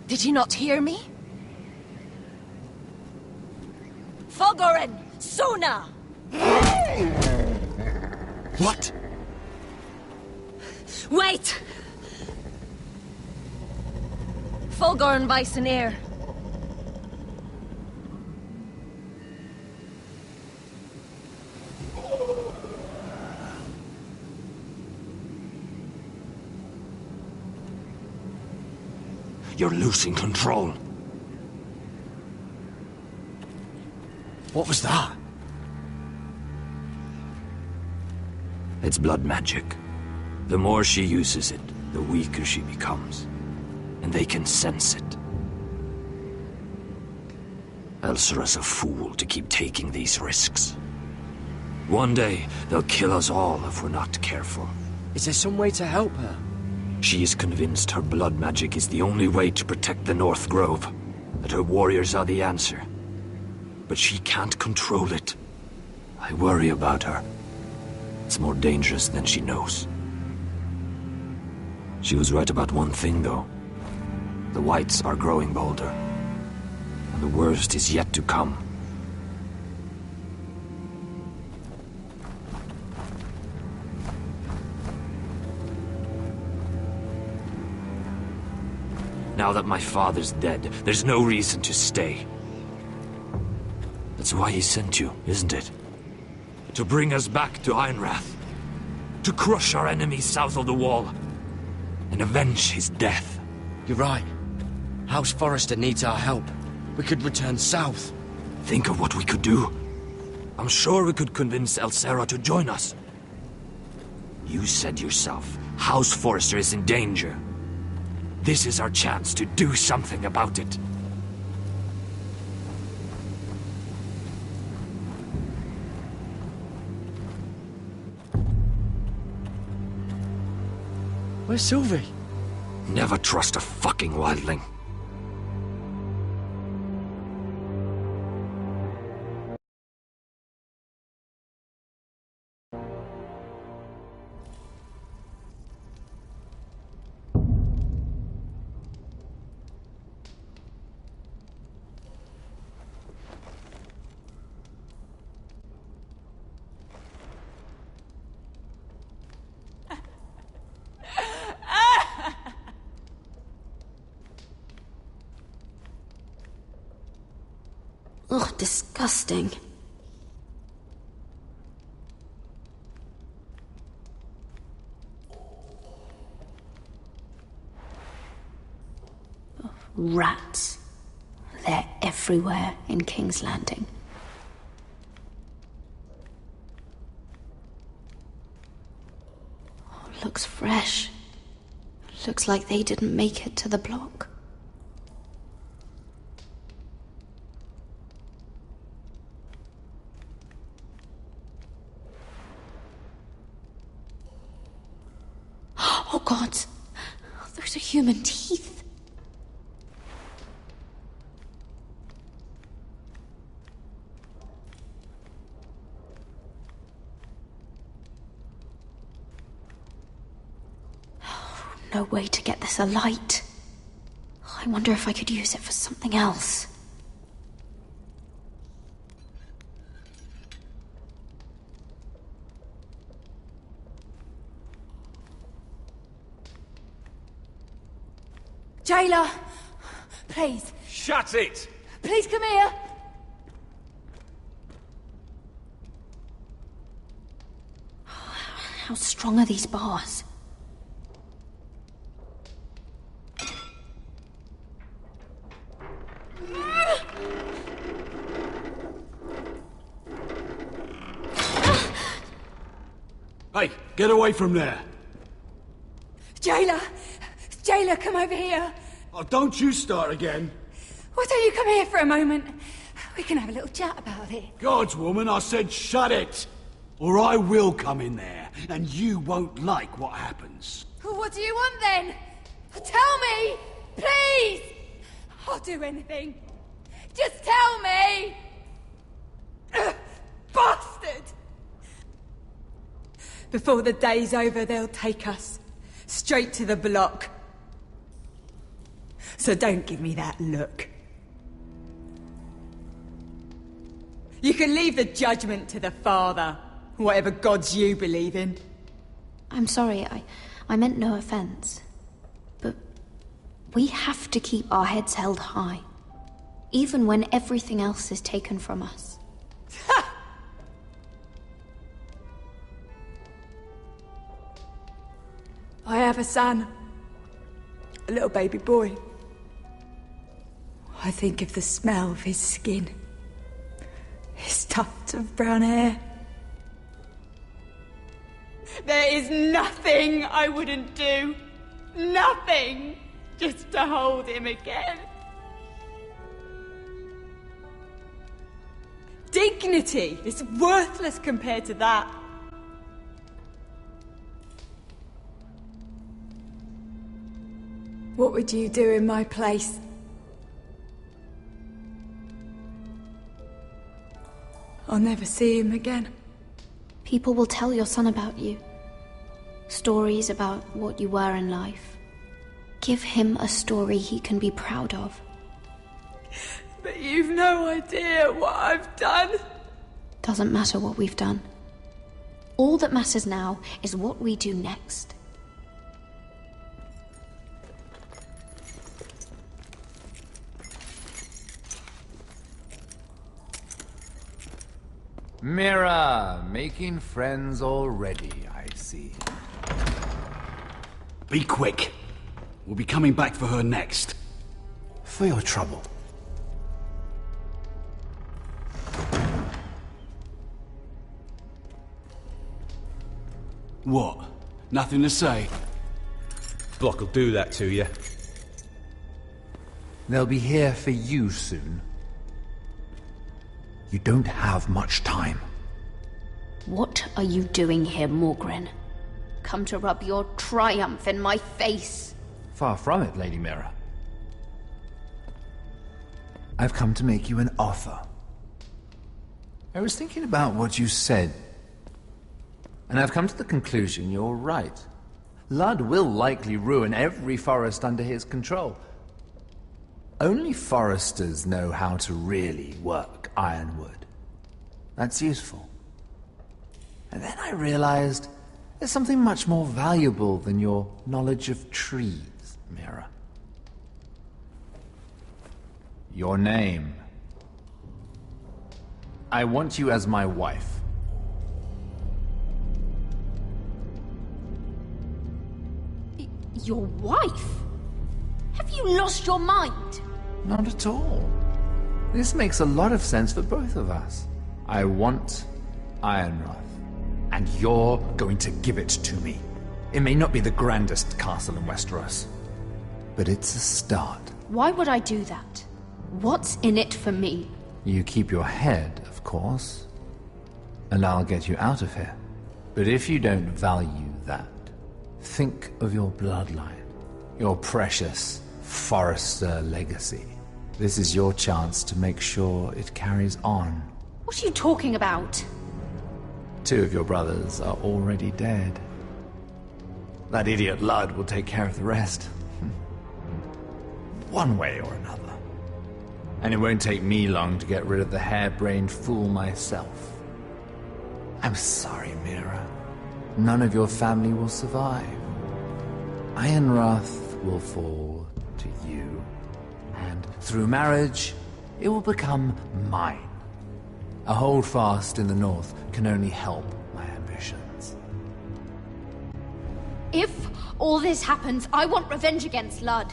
Did you not hear me? Fulgorn! Suna! What? Wait! Fulgorn Bisoneer. You're losing control. What was that? It's blood magic. The more she uses it, the weaker she becomes. And they can sense it. Elsera's a fool to keep taking these risks. One day, they'll kill us all if we're not careful. Is there some way to help her? She is convinced her blood magic is the only way to protect the North Grove, that her warriors are the answer. But she can't control it. I worry about her. It's more dangerous than she knows. She was right about one thing, though. The whites are growing bolder. And the worst is yet to come. Now that my father's dead, there's no reason to stay. That's why he sent you, isn't it? To bring us back to Ironrath. To crush our enemies south of the Wall. And avenge his death. You're right. House Forrester needs our help. We could return south. Think of what we could do. I'm sure we could convince Elsera to join us. You said yourself, House Forrester is in danger. This is our chance to do something about it. Where's Sylvie? Never trust a fucking wildling. Ugh, disgusting. Rats. They're everywhere in King's Landing. Oh, looks fresh. Looks like they didn't make it to the block. Oh God! Those are human teeth. No way to get this alight. I wonder if I could use it for something else. Jailer! Please. Shut it! Please come here! How strong are these bars? Hey, get away from there! Jailer! Jailer, come over here! Oh, don't you start again! Why don't you come here for a moment? We can have a little chat about it. Gods, woman, I said shut it! Or I will come in there, and you won't like what happens. What do you want then? Tell me! Please! I'll do anything. Just tell me! Bastard! Before the day's over, they'll take us straight to the block. So don't give me that look. You can leave the judgment to the Father, whatever gods you believe in. I'm sorry, I meant no offense. But we have to keep our heads held high, even when everything else is taken from us. I have a son. A little baby boy. I think of the smell of his skin. His tufts of brown hair. There is nothing I wouldn't do. Nothing! Just to hold him again. Dignity is worthless compared to that. What would you do in my place? I'll never see him again. People will tell your son about you. Stories about what you were in life. Give him a story he can be proud of. But you've no idea what I've done. Doesn't matter what we've done. All that matters now is what we do next. Mira, making friends already, I see. Be quick. We'll be coming back for her next. For your trouble. What? Nothing to say? Block will do that to you. They'll be here for you soon. You don't have much time. What are you doing here, Morgren? Come to rub your triumph in my face? Far from it, Lady Mira. I've come to make you an offer. I was thinking about what you said, and I've come to the conclusion you're right. Ludd will likely ruin every forest under his control. Only foresters know how to really work ironwood. That's useful. And then I realized there's something much more valuable than your knowledge of trees, Mira. Your name. I want you as my wife. Your wife? Have you lost your mind? Not at all. This makes a lot of sense for both of us. I want Ironrath, and you're going to give it to me. It may not be the grandest castle in Westeros, but it's a start. Why would I do that? What's in it for me? You keep your head, of course, and I'll get you out of here. But if you don't value that, think of your bloodline, your precious Forrester legacy. This is your chance to make sure it carries on. What are you talking about? 2 of your brothers are already dead. That idiot Ludd will take care of the rest. One way or another. And it won't take me long to get rid of the harebrained fool myself. I'm sorry, Mira. None of your family will survive. Ironrath will fall to you, and through marriage, it will become mine. A holdfast in the north can only help my ambitions. If all this happens, I want revenge against Ludd.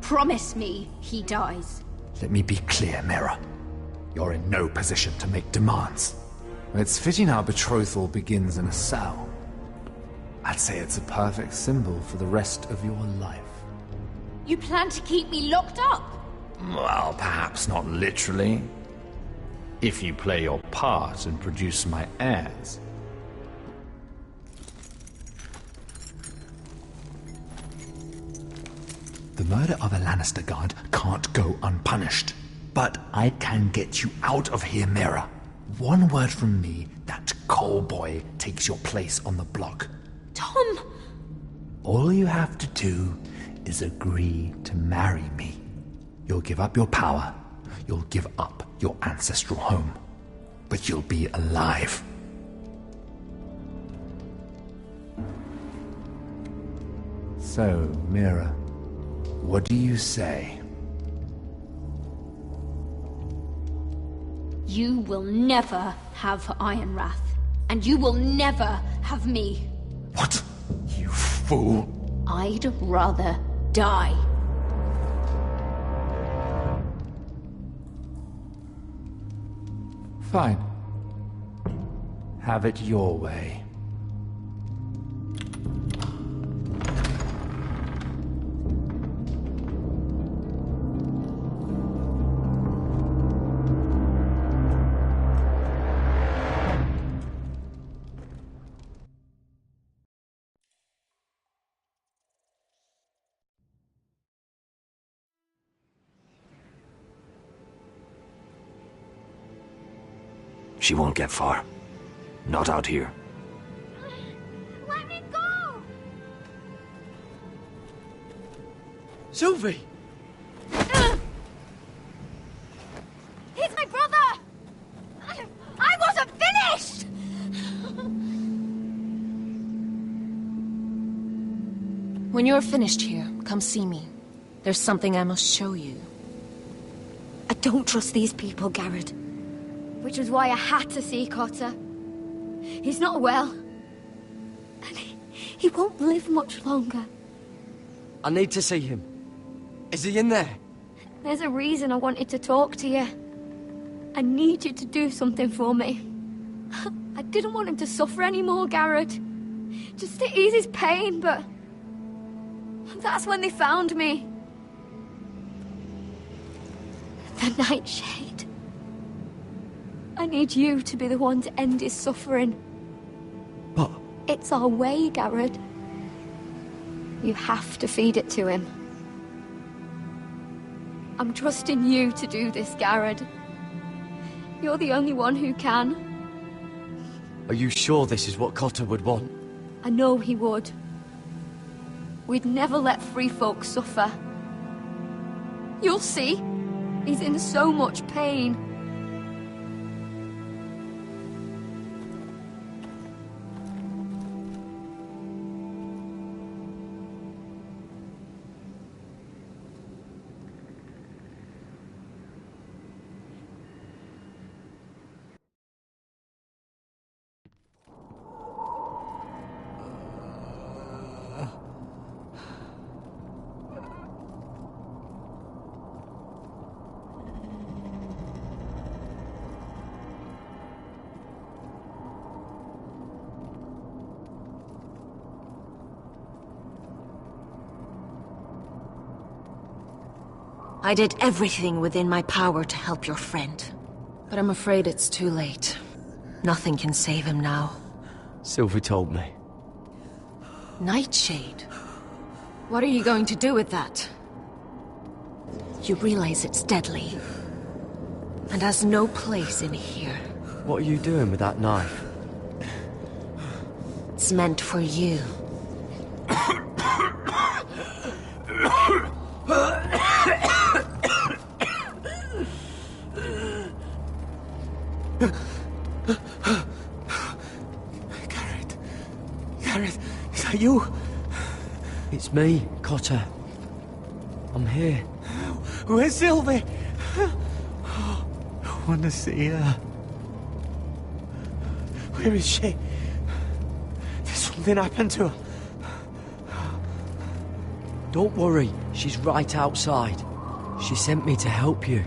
Promise me he dies. Let me be clear, Mira. You're in no position to make demands. It's fitting our betrothal begins in a cell. I'd say it's a perfect symbol for the rest of your life. You plan to keep me locked up? Well, perhaps not literally. If you play your part and produce my heirs. The murder of a Lannister guard can't go unpunished. But I can get you out of here, Mira. One word from me, that coal boy takes your place on the block. Tom! All you have to do is agree to marry me. You'll give up your power. You'll give up your ancestral home. But you'll be alive. So, Mira, what do you say? You will never have Ironrath. And you will never have me. What? You fool! I'd rather die. Fine. Have it your way. She won't get far. Not out here. Let me go! Sylvie! He's my brother! I wasn't finished! When you're finished here, come see me. There's something I must show you. I don't trust these people, Garrett. Which was why I had to see Cotter. He's not well. And he won't live much longer. I need to see him. Is he in there? There's a reason I wanted to talk to you. I need you to do something for me. I didn't want him to suffer anymore, Garrett. Just to ease his pain, but... that's when they found me. The Nightshade. I need you to be the one to end his suffering. But... it's our way, Garrett. You have to feed it to him. I'm trusting you to do this, Garrett. You're the only one who can. Are you sure this is what Cotter would want? I know he would. We'd never let free folk suffer. You'll see. He's in so much pain. I did everything within my power to help your friend. But I'm afraid it's too late. Nothing can save him now. Sylvie told me. Nightshade? What are you going to do with that? You realize it's deadly. And has no place in here. What are you doing with that knife? It's meant for you. Garrett, is that you? It's me, Cotter. I'm here. Where's Sylvie? I want to see her. Where is she? Did something happen to her? Don't worry, she's right outside. She sent me to help you.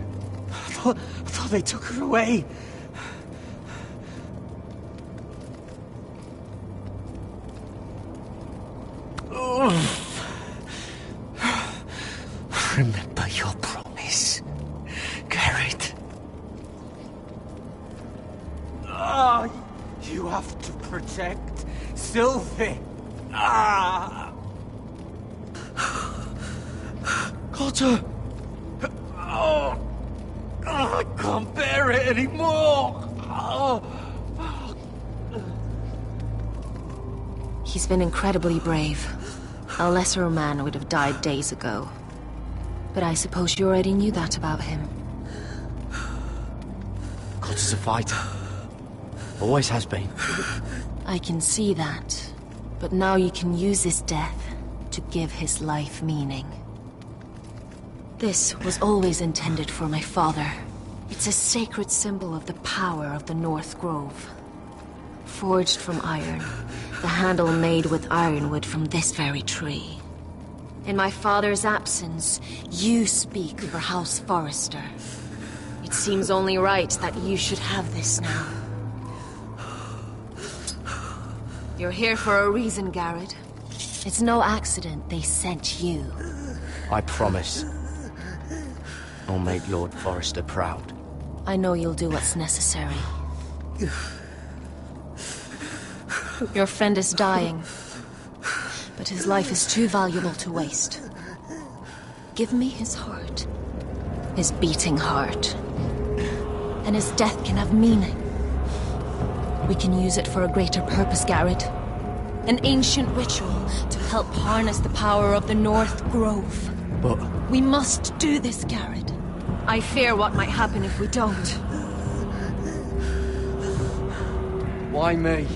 I thought they took her away. Remember your promise, Garrett. You have to protect Sylvie. Cotter! I can't bear it anymore. He's been incredibly brave. A lesser man would have died days ago. But I suppose you already knew that about him. Cotter's a fighter. Always has been. I can see that. But now you can use his death to give his life meaning. This was always intended for my father. It's a sacred symbol of the power of the North Grove. Forged from iron, the handle made with ironwood from this very tree. In my father's absence, you speak for House Forrester. It seems only right that you should have this now. You're here for a reason, Garrett. It's no accident they sent you. I promise. I'll make Lord Forrester proud. I know you'll do what's necessary. Your friend is dying, but his life is too valuable to waste. Give me his heart. His beating heart. And his death can have meaning. We can use it for a greater purpose, Garrett. An ancient ritual to help harness the power of the North Grove. But... we must do this, Garrett. I fear what might happen if we don't. Why me?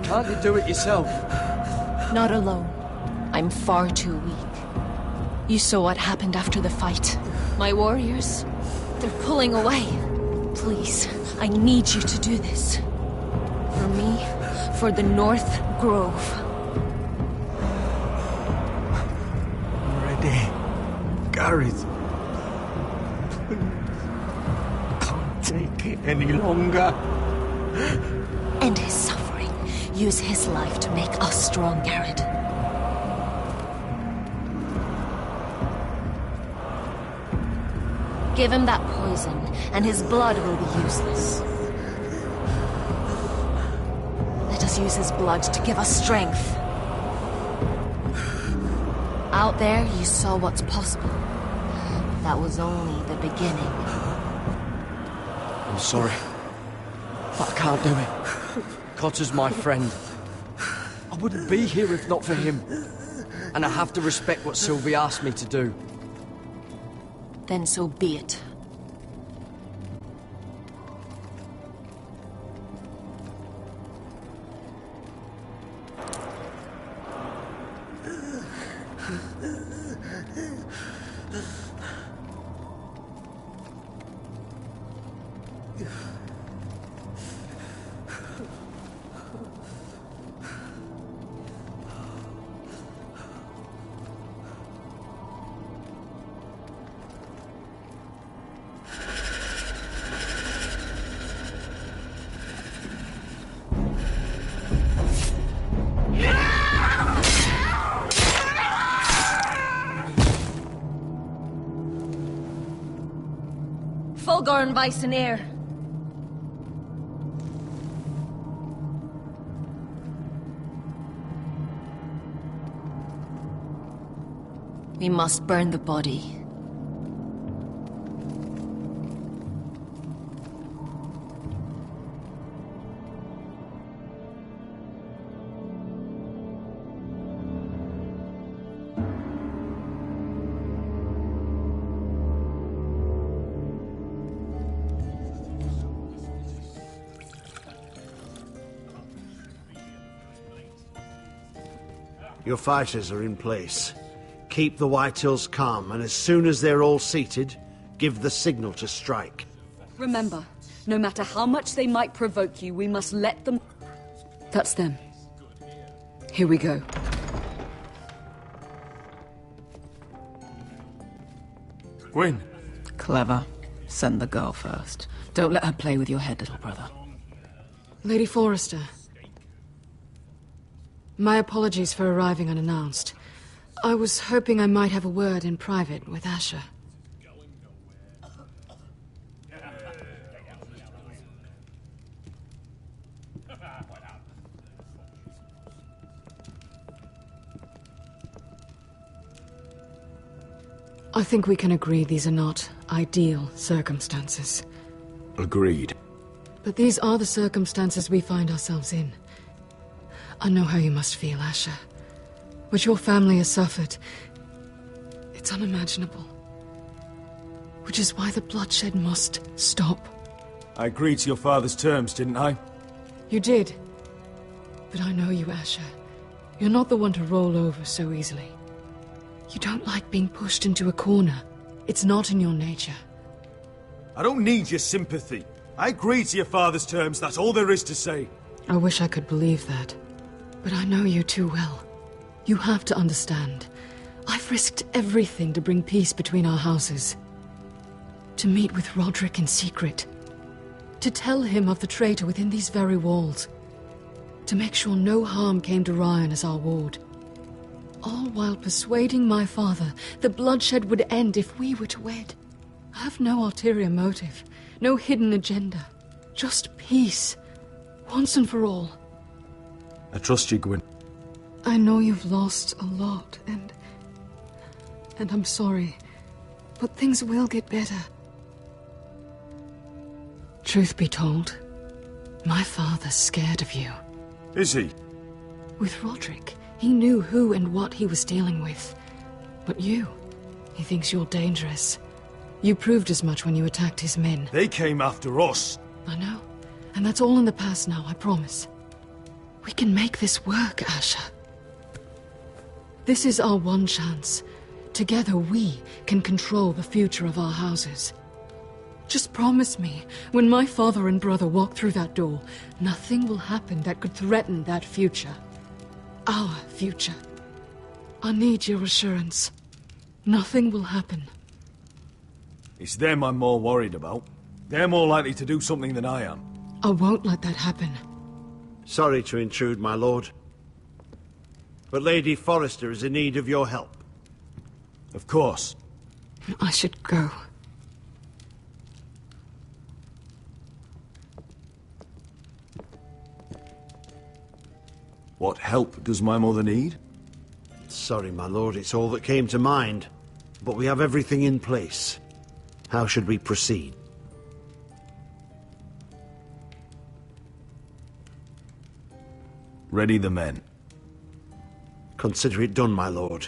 Can't you do it yourself? Not alone. I'm far too weak. You saw what happened after the fight. My warriors, they're pulling away. Please, I need you to do this. For me, for the North Grove. I'm ready. Garrett. I can't take it any longer. End his suffering. Use his life to make us strong, Garrett. Give him that poison, and his blood will be useless. Let us use his blood to give us strength. Out there, you saw what's possible. That was only the beginning. I'm sorry, but I can't do it. Cotter's my friend. I wouldn't be here if not for him. And I have to respect what Sylvie asked me to do. Then so be it. Gorn Weiseneer. We must burn the body. Your fighters are in place. Keep the Whitehills calm, and as soon as they're all seated, give the signal to strike. Remember, no matter how much they might provoke you, we must let them... That's them. Here we go. Gwyn. Clever. Send the girl first. Don't let her play with your head, little brother. Lady Forrester. My apologies for arriving unannounced. I was hoping I might have a word in private with Asher. I think we can agree these are not ideal circumstances. Agreed. But these are the circumstances we find ourselves in. I know how you must feel, Asher. What your family has suffered, it's unimaginable. Which is why the bloodshed must stop. I agreed to your father's terms, didn't I? You did. But I know you, Asher. You're not the one to roll over so easily. You don't like being pushed into a corner. It's not in your nature. I don't need your sympathy. I agreed to your father's terms, that's all there is to say. I wish I could believe that. But I know you too well. You have to understand. I've risked everything to bring peace between our houses. To meet with Roderick in secret. To tell him of the traitor within these very walls. To make sure no harm came to Ryan as our ward. All while persuading my father that bloodshed would end if we were to wed. I have no ulterior motive, no hidden agenda. Just peace, once and for all. I trust you, Gwyn. I know you've lost a lot, and I'm sorry, but things will get better. Truth be told, my father's scared of you. Is he? With Roderick, he knew who and what he was dealing with. But you, he thinks you're dangerous. You proved as much when you attacked his men. They came after us. I know, and that's all in the past now, I promise. We can make this work, Asher. This is our one chance. Together we can control the future of our houses. Just promise me, when my father and brother walk through that door, nothing will happen that could threaten that future. Our future. I need your assurance. Nothing will happen. It's them I'm more worried about. They're more likely to do something than I am. I won't let that happen. Sorry to intrude, my lord. But Lady Forrester is in need of your help. Of course. I should go. What help does my mother need? Sorry, my lord, it's all that came to mind. But we have everything in place. How should we proceed? Ready the men. Consider it done, my lord.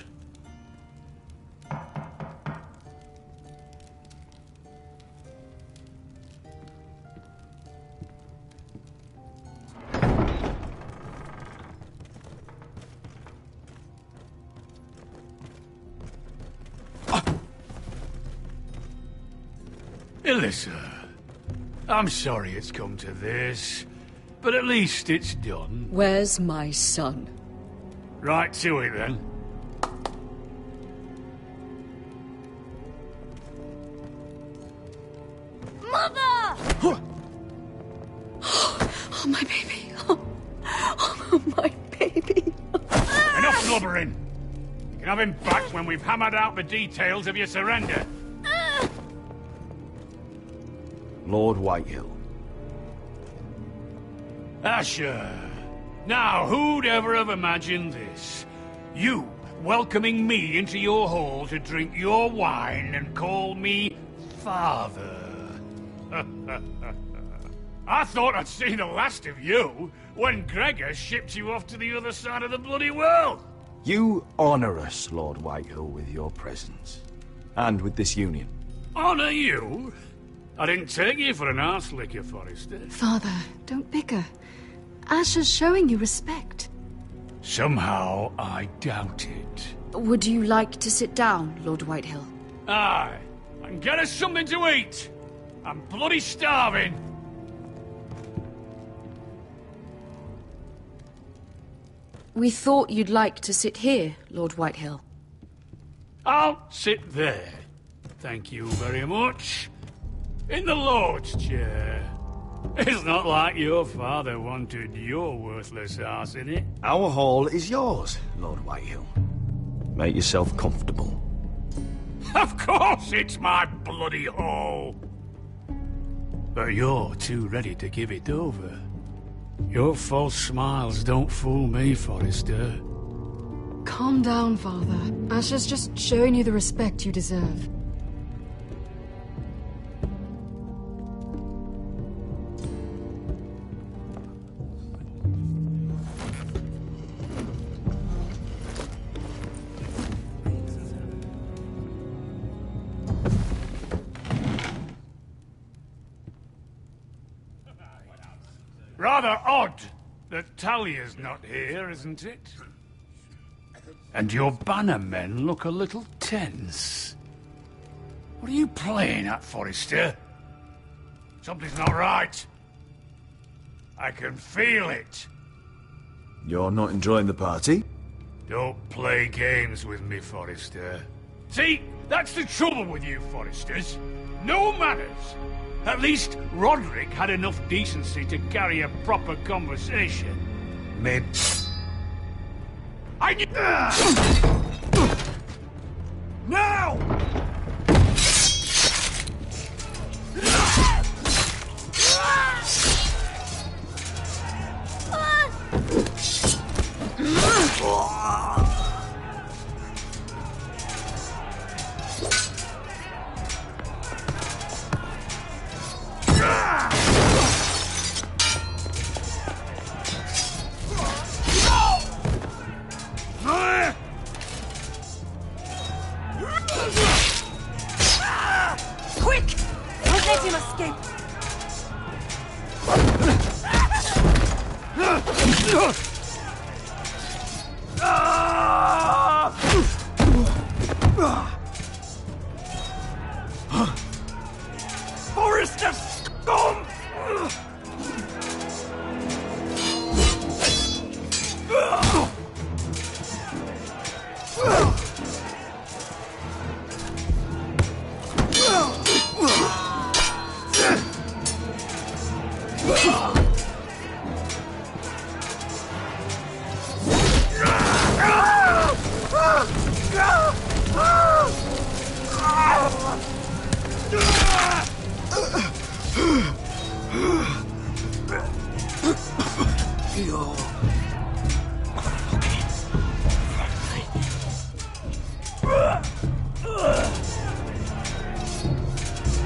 Alyssa, I'm sorry it's come to this, but at least it's done. Where's my son? Right to it, then. Mother! Oh, my baby. Oh, my baby. Enough blubbering. You can have him back when we've hammered out the details of your surrender. Lord Whitehill. Asher. Now, who'd ever have imagined this? You welcoming me into your hall to drink your wine and call me father. I thought I'd seen the last of you when Gregor shipped you off to the other side of the bloody world. You honor us, Lord Whitehill, with your presence. And with this union. Honor you? I didn't take you for an arse licker, Forrester. Father, don't bicker. Asher's showing you respect. Somehow I doubt it. Would you like to sit down, Lord Whitehill? Aye, and get us something to eat. I'm bloody starving. We thought you'd like to sit here, Lord Whitehill. I'll sit there. Thank you very much. In the Lord's chair. It's not like your father wanted your worthless ass in it. Our hall is yours, Lord Whitehill. Make yourself comfortable. Of course it's my bloody hall. But you're too ready to give it over. Your false smiles don't fool me, Forrester. Calm down, Father. Asher's just showing you the respect you deserve. Rather odd that Talia's not here, isn't it? And your bannermen look a little tense. What are you playing at, Forrester? Something's not right. I can feel it. You're not enjoying the party? Don't play games with me, Forrester. See, that's the trouble with you Forresters. No manners. At least Roderick had enough decency to carry a proper conversation. Maybe... I knew... Now! Quick! Don't let him escape! Forrester scum!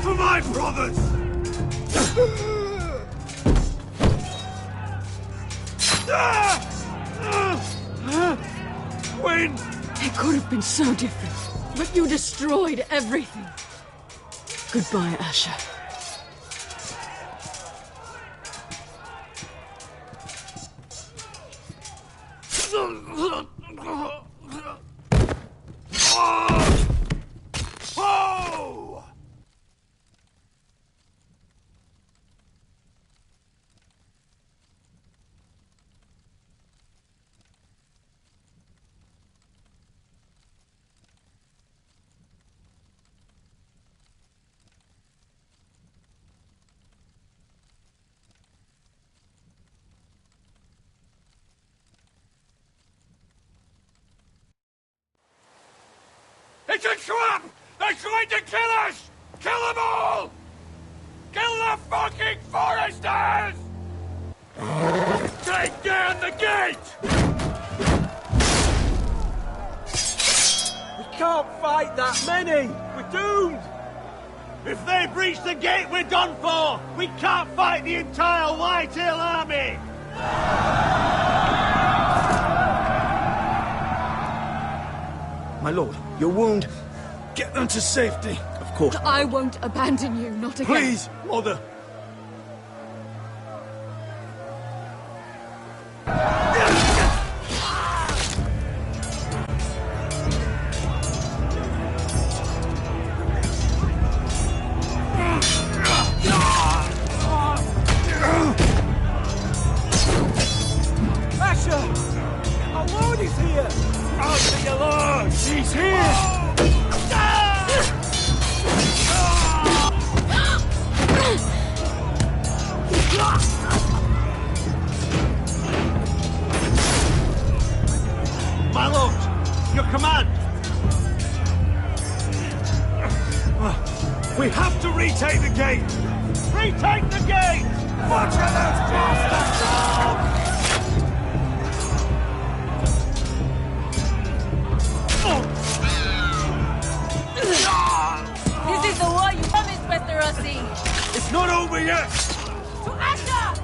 For my brothers! When? It could have been so different, but you destroyed everything. Goodbye, Asher. Oh! It's a trap! They're trying to kill us! Kill them all! Kill them the fucking Foresters! Take down the gate! We can't fight that many! We're doomed! If they breach the gate, we're done for! We can't fight the entire Whitehill army! My lord, your wound... Get them to safety. Of course. I won't abandon you, not again. Please, Mother. Asher! Our lord is here! Answer your lord! He's here! My lord, your command! We have to retake the gate! Retake the gate! Butcher those bastards! This is the war you promised, Westerosi! It's not over yet! To Asher!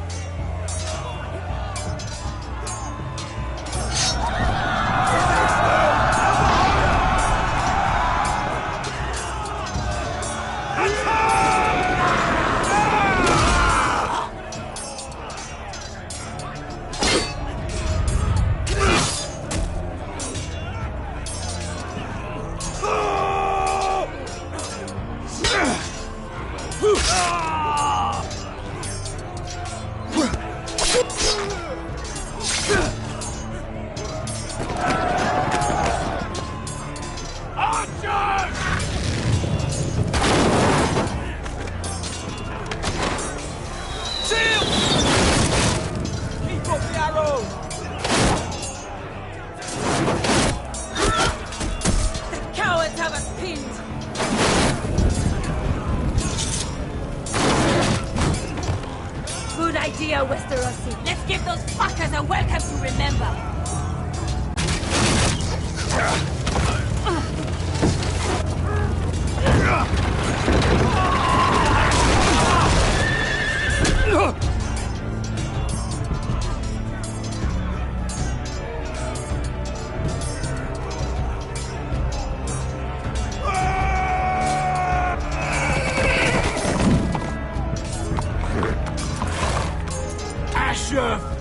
Westerosi. Let's give those fuckers a welcome to remember.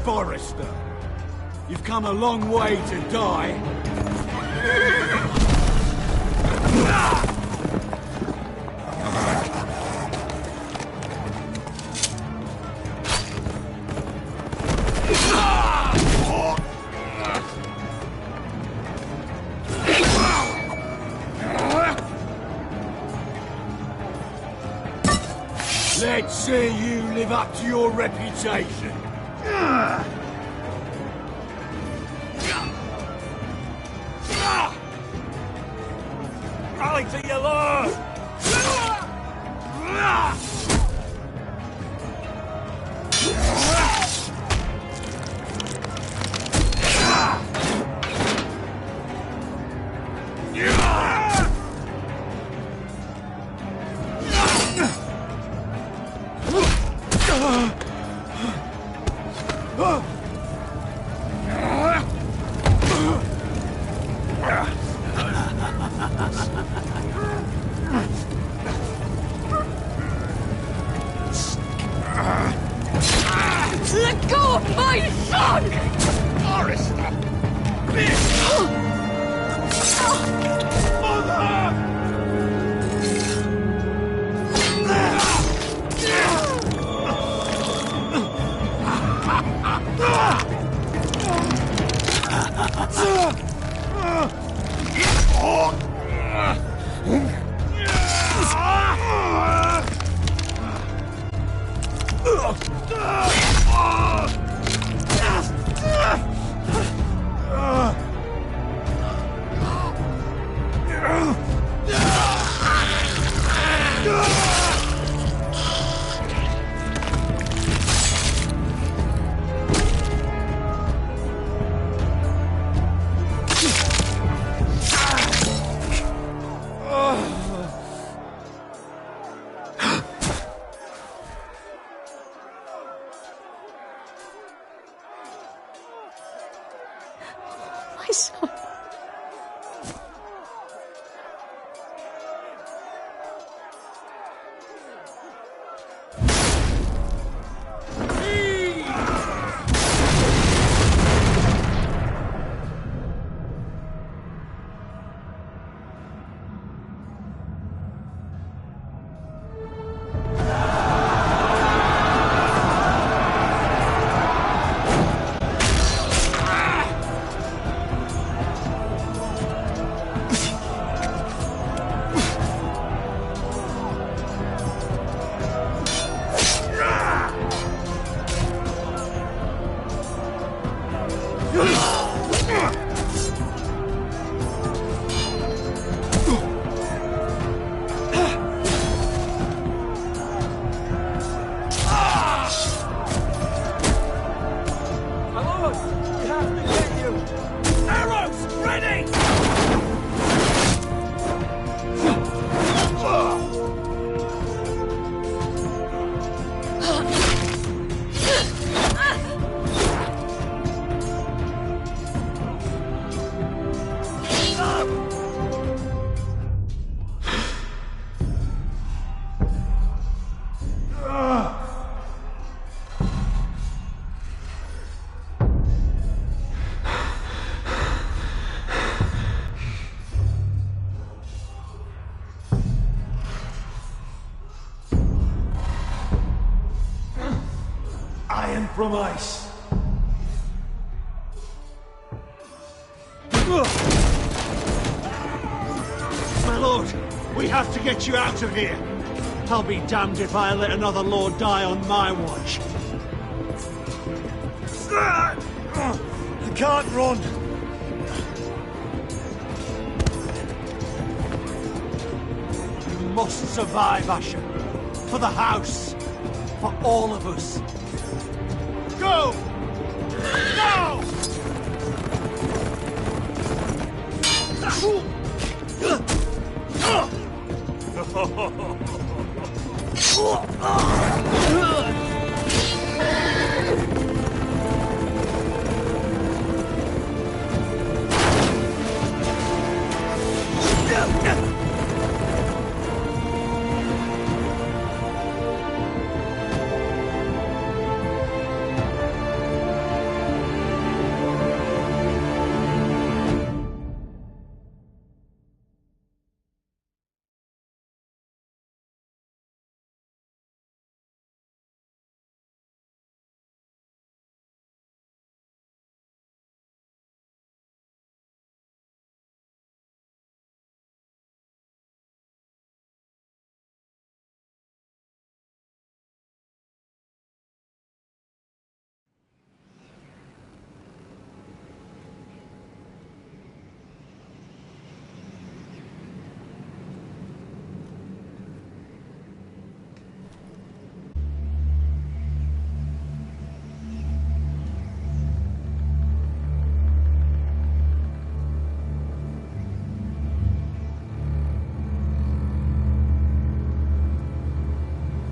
Forrester, you've come a long way to die. Let's see you live up to your reputation. Rally to your lord! Let go of my son! Forrester! Bitch! Mother! from ice. My lord, we have to get you out of here. I'll be damned if I let another lord die on my watch. I can't run. You must survive, Asher. For the house. For all of us. Go! Now!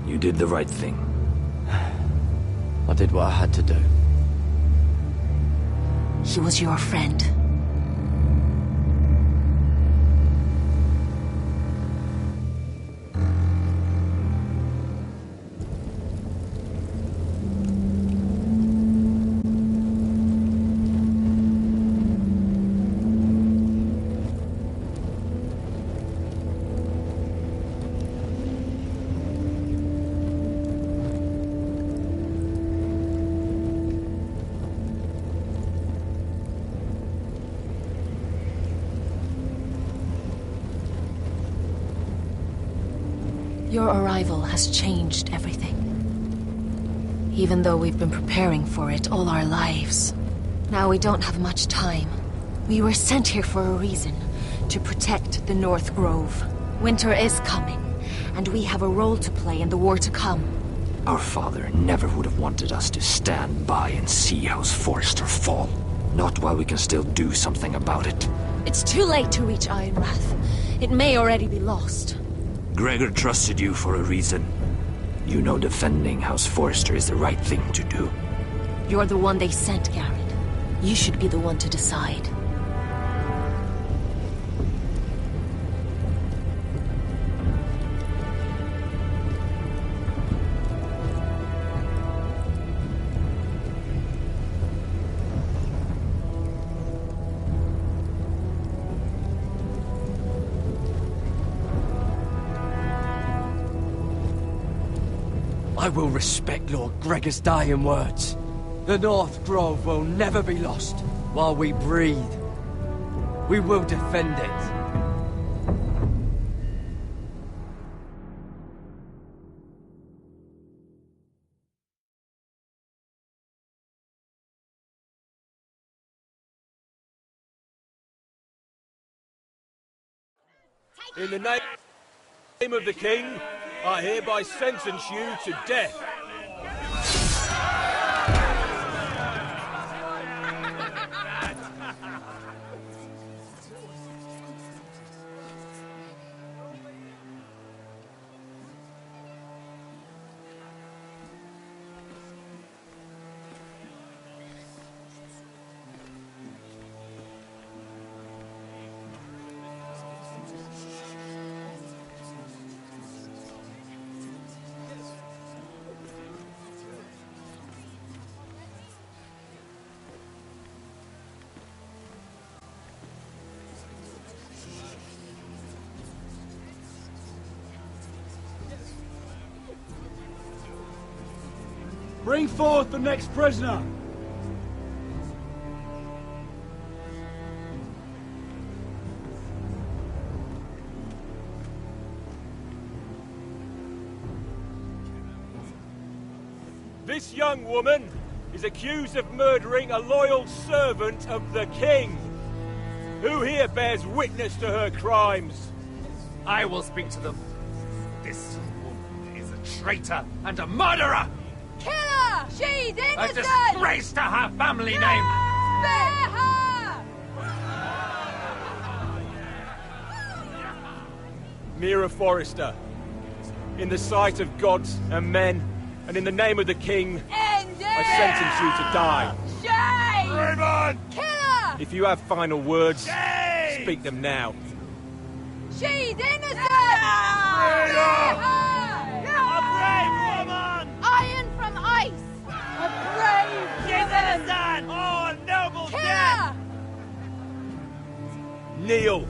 You did the right thing. I did what I had to do. He was your friend. Your arrival has changed everything. Even though we've been preparing for it all our lives. Now we don't have much time. We were sent here for a reason. To protect the North Grove. Winter is coming, and we have a role to play in the war to come. Our father never would have wanted us to stand by and see House Forrester fall. Not while we can still do something about it. It's too late to reach Ironrath. It may already be lost. Gregor trusted you for a reason. You know defending House Forrester is the right thing to do. You're the one they sent, Garrett. You should be the one to decide. I will respect Lord Gregor's dying words. The North Grove will never be lost while we breathe. We will defend it. In the name of the King, I hereby sentence you to death. Bring forth the next prisoner! This young woman is accused of murdering a loyal servant of the king. Who here bears witness to her crimes? I will speak to them. This woman is a traitor and a murderer! Kill her! She's A innocent! disgrace to her family name! Spare her! Mira Forrester, in the sight of gods and men, and in the name of the king, I sentence you to die. Shame! Raymond! Kill her! If you have final words, Shame! speak them now. She's innocent! Spare her! A brave woman! Iron from ice! A brave She's woman! innocent! Oh, a noble Kill death! her! Kneel.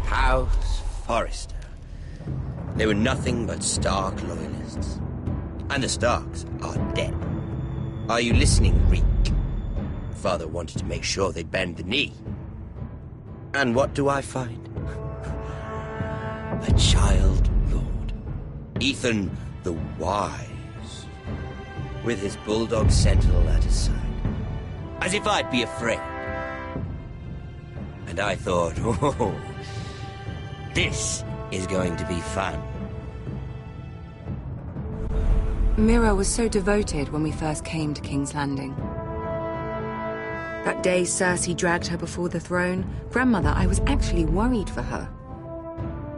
House Forrester. They were nothing but Stark loyalists. And the Starks are dead. Are you listening, Reek? Father wanted to make sure they'd bend the knee. And what do I find? A child lord. Ethan the Wise. With his bulldog sentinel at his side. As if I'd be afraid. And I thought, oh, this is going to be fun. Mira was so devoted when we first came to King's Landing. That day Cersei dragged her before the throne, Grandmother, I was actually worried for her.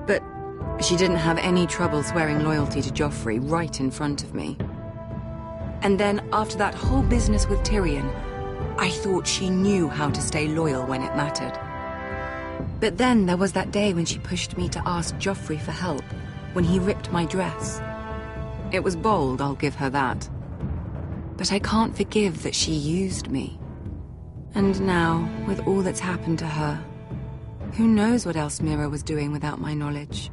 But she didn't have any trouble swearing loyalty to Joffrey right in front of me. And then, after that whole business with Tyrion, I thought she knew how to stay loyal when it mattered. But then there was that day when she pushed me to ask Joffrey for help, when he ripped my dress. It was bold, I'll give her that. But I can't forgive that she used me. And now, with all that's happened to her, who knows what else Mira was doing without my knowledge?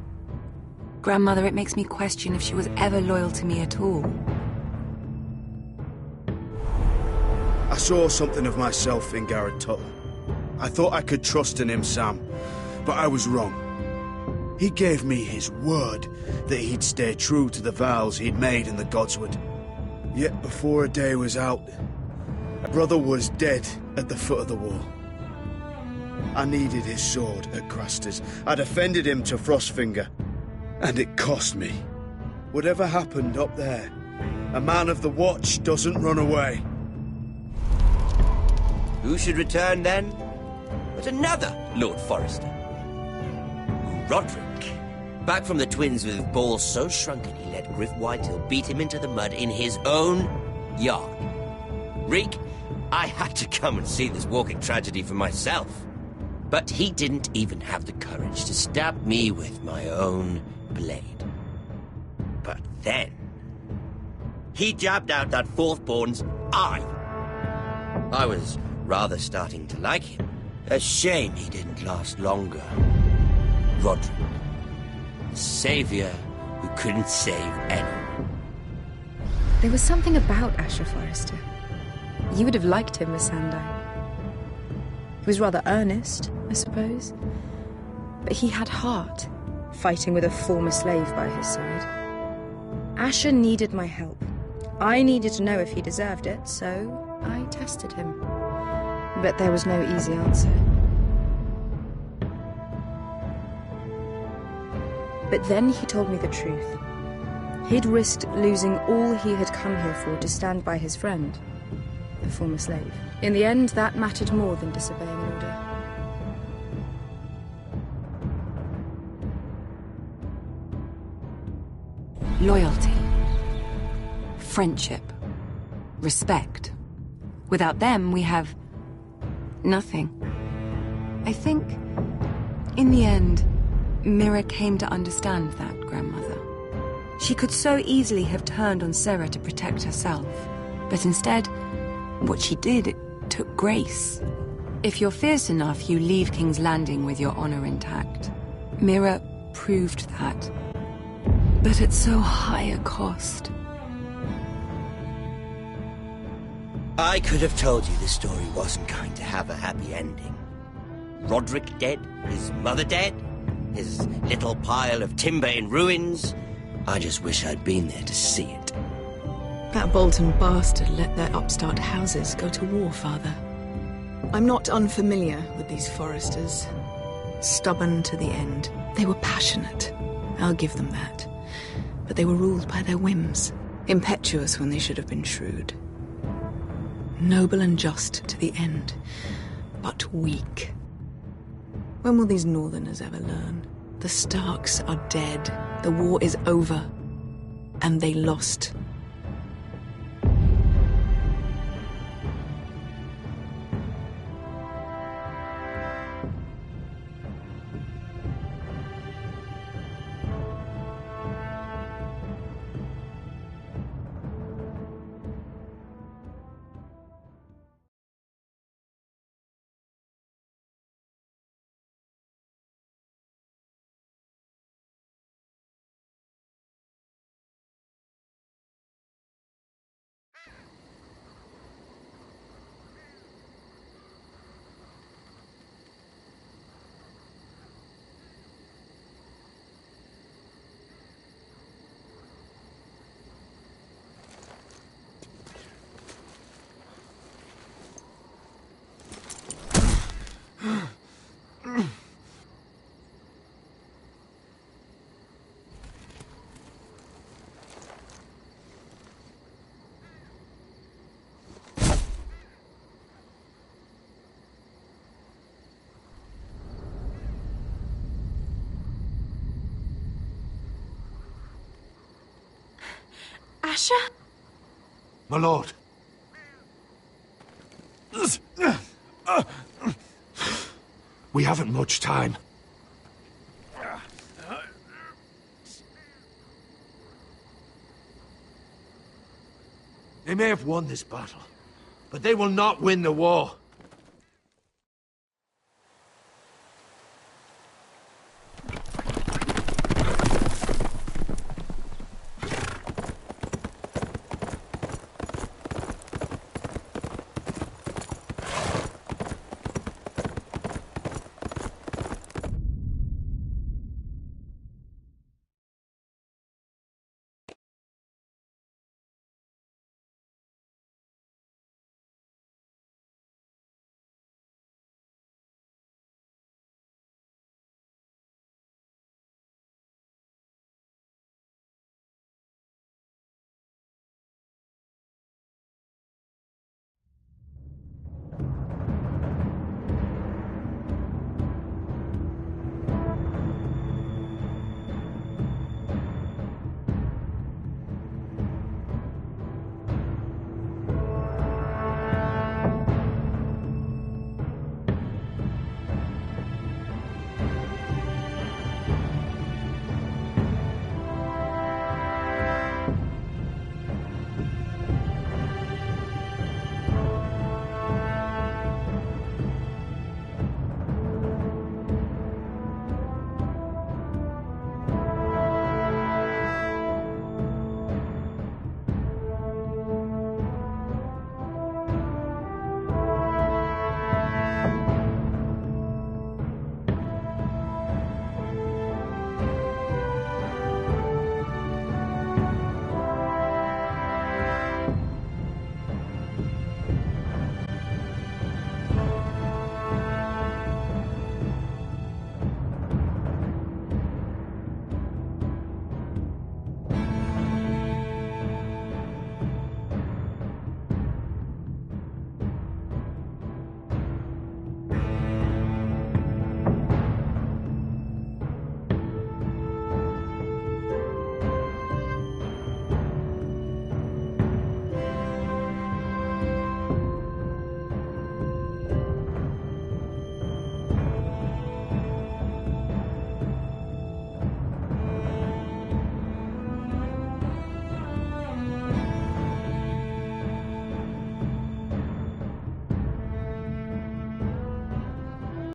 Grandmother, it makes me question if she was ever loyal to me at all. I saw something of myself in Garrett Tuttle. I thought I could trust in him, Sam, but I was wrong. He gave me his word that he'd stay true to the vows he'd made in the Godswood. Yet before a day was out, a brother was dead at the foot of the wall. I needed his sword at Craster's. I defended him to Frostfinger, and it cost me. Whatever happened up there, a man of the Watch doesn't run away. Who should return then? But another Lord Forrester. Roderick. Back from the twins with balls so shrunken he let Griff Whitehill beat him into the mud in his own yard. Reek, I had to come and see this walking tragedy for myself. But he didn't even have the courage to stab me with my own blade. But then, he jabbed out that fourth-born's eye. I was rather starting to like him. A shame he didn't last longer. Roderick. The savior who couldn't save anyone. There was something about Asher Forrester. You would have liked him, Miss Sandine. He was rather earnest, I suppose. But he had heart, fighting with a former slave by his side. Asher needed my help. I needed to know if he deserved it, so I tested him. But there was no easy answer. But then he told me the truth. He'd risked losing all he had come here for to stand by his friend, the former slave. In the end, that mattered more than disobeying an order. Loyalty. Friendship. Respect. Without them, we have nothing. I think, in the end, Mira came to understand that, Grandmother. She could so easily have turned on Sarah to protect herself, but instead, what she did, it took grace. If you're fierce enough, you leave King's Landing with your honor intact. Mira proved that, but at so high a cost. I could have told you this story wasn't going to have a happy ending. Roderick dead, his mother dead, his little pile of timber in ruins. I just wish I'd been there to see it. That Bolton bastard let their upstart houses go to war, Father. I'm not unfamiliar with these Forresters. Stubborn to the end. They were passionate. I'll give them that. But they were ruled by their whims. Impetuous when they should have been shrewd. Noble and just to the end, but weak. When will these Northerners ever learn? The Starks are dead, the war is over, and they lost. Asher? My lord. We haven't much time. They may have won this battle, but they will not win the war.